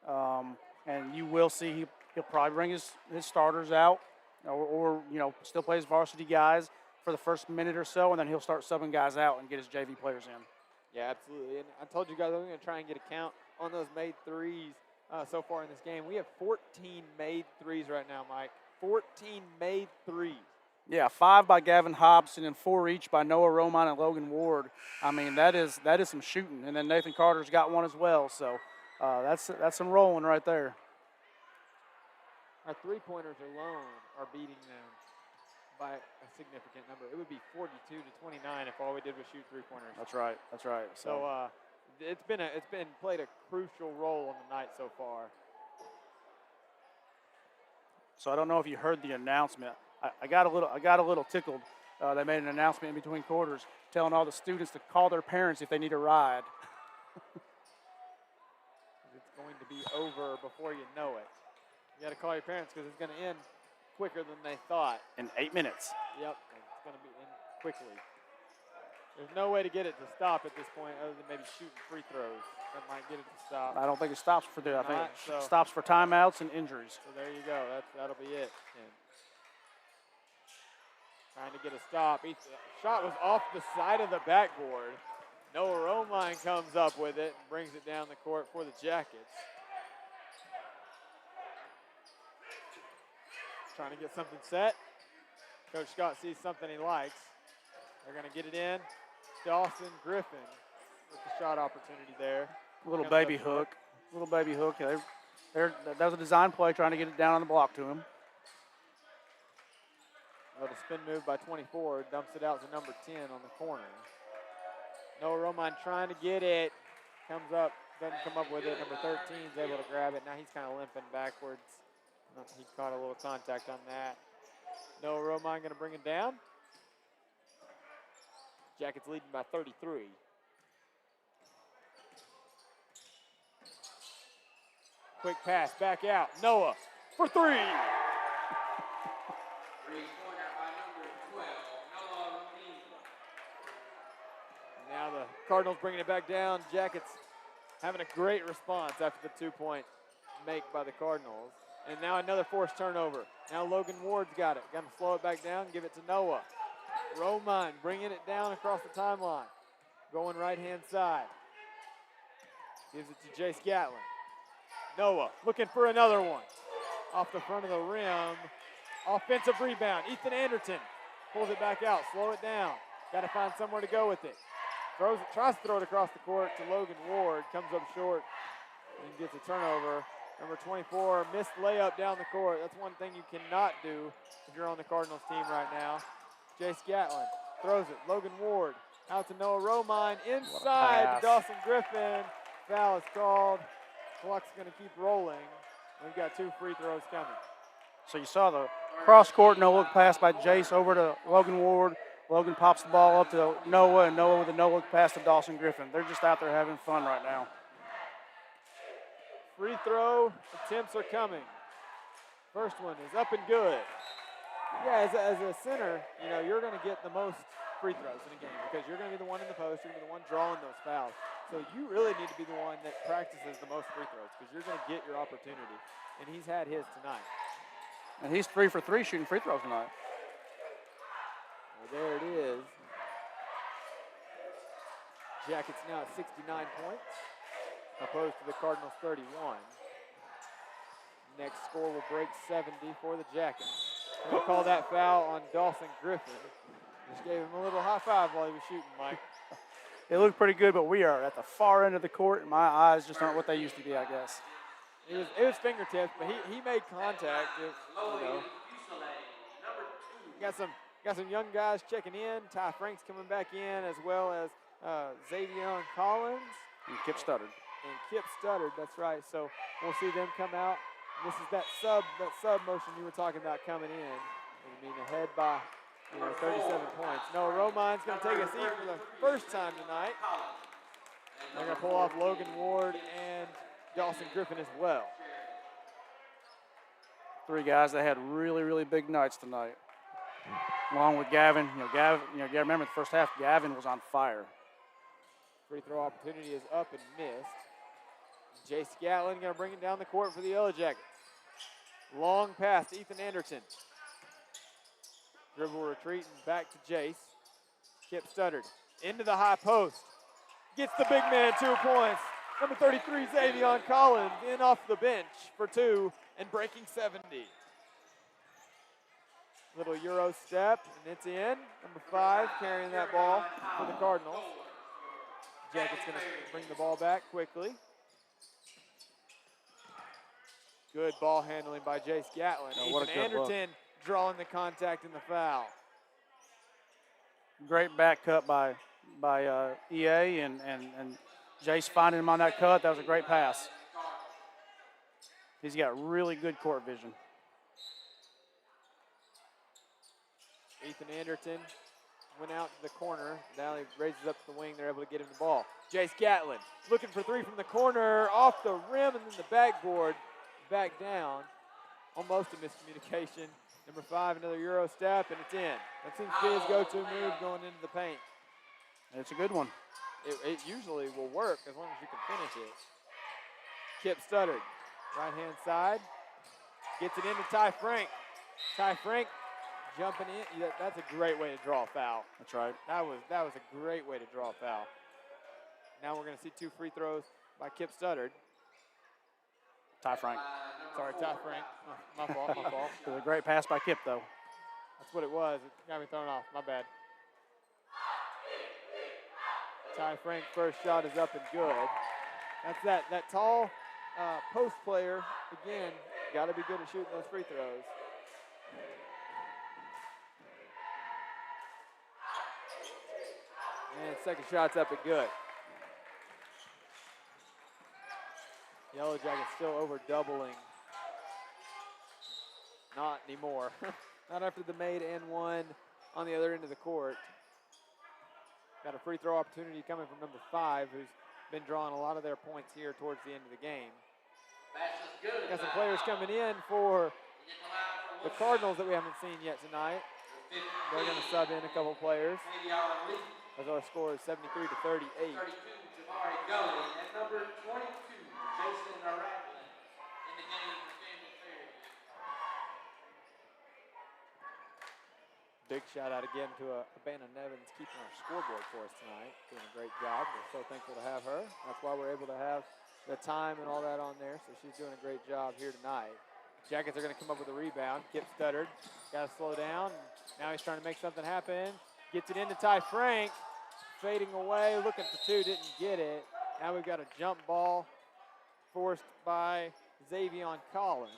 and you will see he'll probably bring his starters out, or still play his varsity guys for the first minute or so, and then he'll start subbing guys out and get his JV players in. Yeah, absolutely. And I told you guys I'm going to try and get a count on those made threes so far in this game. We have 14 made threes right now, Mike. 14 made threes. Yeah, 5 by Gavin Hobson and 4 each by Noah Romine and Logan Ward. I mean, that is some shooting. And then Nathan Carter's got one as well. So that's some rolling right there. Our three-pointers alone are beating them by a significant number. It would be 42-29 if all we did was shoot three-pointers. That's right. So it's been played a crucial role on the night so far. So I don't know if you heard the announcement. I got a little tickled. They made an announcement in between quarters telling all the students to call their parents if they need a ride. It's going to be over before you know it. You got to call your parents because it's going to end quicker than they thought. In 8 minutes. Yep, and it's going to be in quickly. There's no way to get it to stop at this point other than maybe shooting free throws. That might get it to stop. I don't think it stops for there. I think Not, it stops for timeouts and injuries. So there you go. That'll be it. And trying to get a stop. Shot was off the side of the backboard. Noah Romine comes up with it and brings it down the court for the Jackets. Trying to get something set. Coach Scott sees something he likes. They're going to get it in. Dawson Griffin with the shot opportunity there. Little baby hook. Little baby hook. That was a design play trying to get it down on the block to him. Well, the spin move by 24 dumps it out to number 10 on the corner. Noah Romine trying to get it. Comes up, doesn't come up with it. Number 13 is able to grab it. Now he's kind of limping backwards. He caught a little contact on that. Noah Romine going to bring it down. Jackets leading by 33. Quick pass, back out. Noah for three. Three-pointer by number 12, Noah Romine. Now the Cardinals bringing it back down. Jackets having a great response after the 2-point make by the Cardinals. And now another forced turnover. Now Logan Ward's got it. Going to slow it back down, give it to Noah. Romine bringing it down across the timeline. Going right-hand side. Gives it to Jace Gatlin. Noah looking for another one. Off the front of the rim. Offensive rebound. Ethan Anderton pulls it back out. Slow it down. Got to find somewhere to go with it. Throws it, tries to throw it across the court to Logan Ward. Comes up short and gets a turnover. Number 24, missed layup down the court. That's one thing you cannot do if you're on the Cardinals team right now. Jace Gatlin throws it. Logan Ward out to Noah Romine. Inside to Dawson Griffin. Foul is called. Clock's going to keep rolling. We've got 2 free throws coming. So you saw the cross-court no-look pass by Jace over to Logan Ward. Logan pops the ball up to Noah, and Noah with a no-look pass to Dawson Griffin. They're just out there having fun right now. Free throw attempts are coming. First one is up and good. Yeah, as a center, you know, you're going to get the most free throws in a game because you're going to be the one in the post, you're going to be the one drawing those fouls. So you really need to be the one that practices the most free throws because you're going to get your opportunity. And he's had his tonight. And he's 3 for 3 shooting free throws tonight. Well, there it is. Jackets now at 69 points, opposed to the Cardinals 31. Next score will break 70 for the Jackets. We'll call that foul on Dawson Griffin. Just gave him a little high five while he was shooting, Mike. It looked pretty good, but we are at the far end of the court, and my eyes just aren't what they used to be, I guess. It was fingertips, but he made contact. You know. Got some young guys checking in. Ty Frank's coming back in, as well as Xavier Collins. And Kip Studdard. And Kip Studdard, that's right. So we'll see them come out. This is that sub motion you were talking about coming in. I mean, ahead by 37 points. Noah Romine's going to take a seat for the first time tonight. They're going to pull off Logan Ward and Dawson Griffin as well. 3 guys that had really, really big nights tonight. Along with Gavin. You gotta remember the first half, Gavin was on fire. Free throw opportunity is up and missed. Jace Gatlin going to bring it down the court for the YellowJackets. Long pass to Ethan Anderton. Dribble retreating back to Jace. Kip Studdard into the high post. Gets the big man 2 points. Number 33, Xavier Collins, in off the bench for 2 and breaking 70. Little Euro step, and it's in. Number 5 carrying that ball for the Cardinals. Jackets going to bring the ball back quickly. Good ball handling by Jace Gatlin. What a good Anderton drawing the contact in the foul. Great back cut by EA and Jace finding him on that cut. That was a great pass. He's got really good court vision. Ethan Anderton went out to the corner. Now he raises up to the wing. They're able to get him the ball. Jace Gatlin looking for 3 from the corner, off the rim and then the backboard, back down. Almost a miscommunication. Number 5, another Euro step, and it's in. That seems to be his go-to move going into the paint. And it's a good one. It usually will work as long as you can finish it. Kip Studdard, right-hand side. Gets it into Ty Frank. Ty Frank jumping in. That's a great way to draw a foul. That's right. That was a great way to draw a foul. Now we're going to see 2 free throws by Kip Studdard. Ty Frank. Sorry, Ty Frank. My fault. It was a great pass by Kip, though. That's what it was. It got me thrown off. My bad. Ty Frank first shot is up and good. That's that tall post player. Again, got to be good at shooting those free throws. And second shot's up and good. Yellow Jackets still over doubling. Not anymore. Not after the made and one on the other end of the court. Got a free throw opportunity coming from number 5, who's been drawing a lot of their points here towards the end of the game. Got some players coming in for the Cardinals that we haven't seen yet tonight. They're going to sub in a couple players as our score is 73-38. 32, Jamari Gully, and number 22, Jason Ragland, in the game for Camden Fairview. Big shout out again to Abana Nevins keeping our scoreboard for us tonight. Doing a great job. We're so thankful to have her. That's why we're able to have the time and all that on there. So she's doing a great job here tonight. Jackets are going to come up with a rebound. Kip Studdard. Got to slow down. Now he's trying to make something happen. Gets it into Ty Frank. Fading away. Looking for 2. Didn't get it. Now we've got a jump ball forced by Xavion Collins.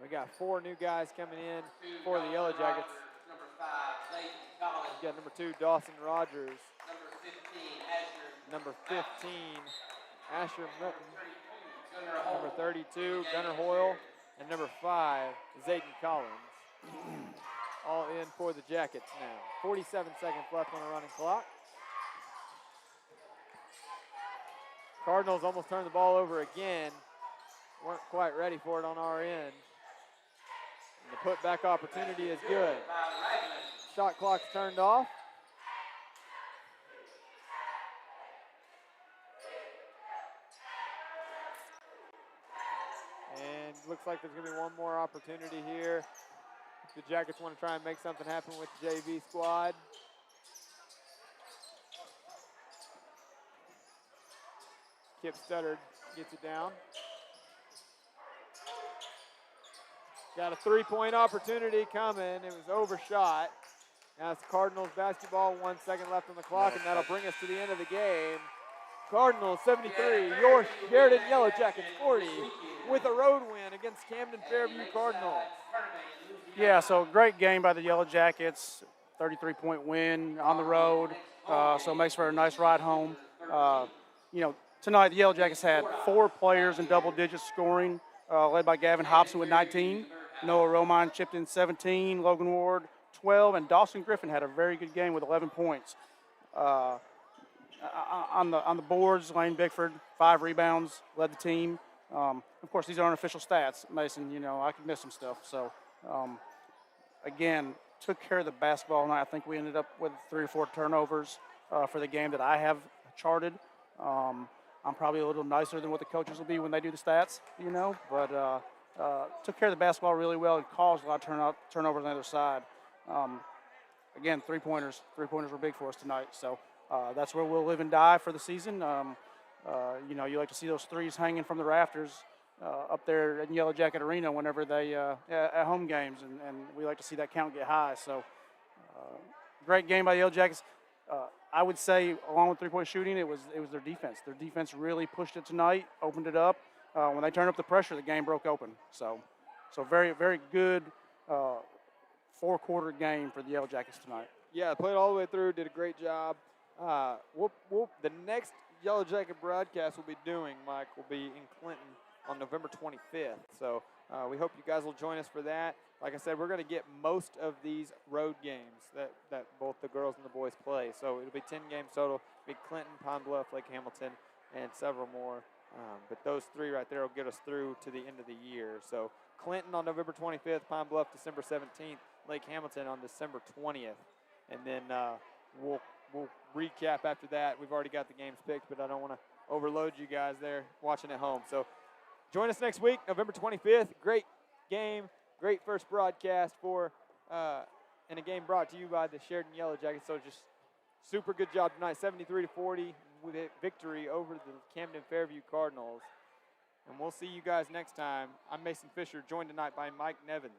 We got 4 new guys coming in for the Yellow Jackets. Number 5, Zayden Collins. We got number 2, Dawson Rogers. Number 15, Asher. Number 15, Asher Milton. 32, Number 32, Gunnar Hoyle. And number 5, Zayden Collins. All in for the Jackets now. 47 seconds left on the running clock. Cardinals almost turned the ball over again. Weren't quite ready for it on our end. And the putback opportunity is good. Shot clock's turned off. And looks like there's going to be one more opportunity here. The Jackets want to try and make something happen with the JV squad. Kip Studdard gets it down. Got a 3-point opportunity coming. It was overshot. Now it's Cardinals basketball, 1 second left on the clock, and that'll bring us to the end of the game. Cardinals 73, your Sheridan YellowJackets 40, with a road win against Camden Fairview Cardinals. Yeah, so great game by the Yellow Jackets. 33-point win on the road, so it makes for a nice ride home. Tonight the Yellow Jackets had 4 players in double digits scoring, led by Gavin Hobson with 19. Noah Romine chipped in 17, Logan Ward 12, and Dawson Griffin had a very good game with 11 points. On the boards, Lane Bickford, 5 rebounds, led the team. Of course, these aren't official stats, Mason. I could miss some stuff. So, again, took care of the basketball tonight. I think we ended up with 3 or 4 turnovers for the game that I have charted. I'm probably a little nicer than what the coaches will be when they do the stats, but took care of the basketball really well and caused a lot of turnovers on the other side. Again, three-pointers were big for us tonight, so that's where we'll live and die for the season. You like to see those threes hanging from the rafters up there in Yellow Jacket Arena whenever they at home games, and we like to see that count get high. So great game by the Yellow Jackets. I would say, along with three-point shooting, it was their defense. Their defense really pushed it tonight, opened it up. When they turned up the pressure, the game broke open. So very, very good 4-quarter game for the Yellow Jackets tonight. Yeah, played all the way through, did a great job. The next Yellow Jacket broadcast we'll be doing, Mike, will be in Clinton on November 25th. So we hope you guys will join us for that. Like I said, we're going to get most of these road games that both the girls and the boys play. So it'll be 10 games total. It'll be Clinton, Pine Bluff, Lake Hamilton, and several more But those 3 right there will get us through to the end of the year. So Clinton on November 25th, Pine Bluff December 17th, Lake Hamilton on December 20th. And then we'll recap after that. We've already got the games picked, but I don't want to overload you guys there watching at home. So join us next week, November 25th. Great game, great first broadcast and a game brought to you by the Sheridan YellowJackets. So just super good job tonight, 73-40 with a victory over the Camden Fairview Cardinals. And we'll see you guys next time. I'm Mason Fisher, joined tonight by Mike Nevins.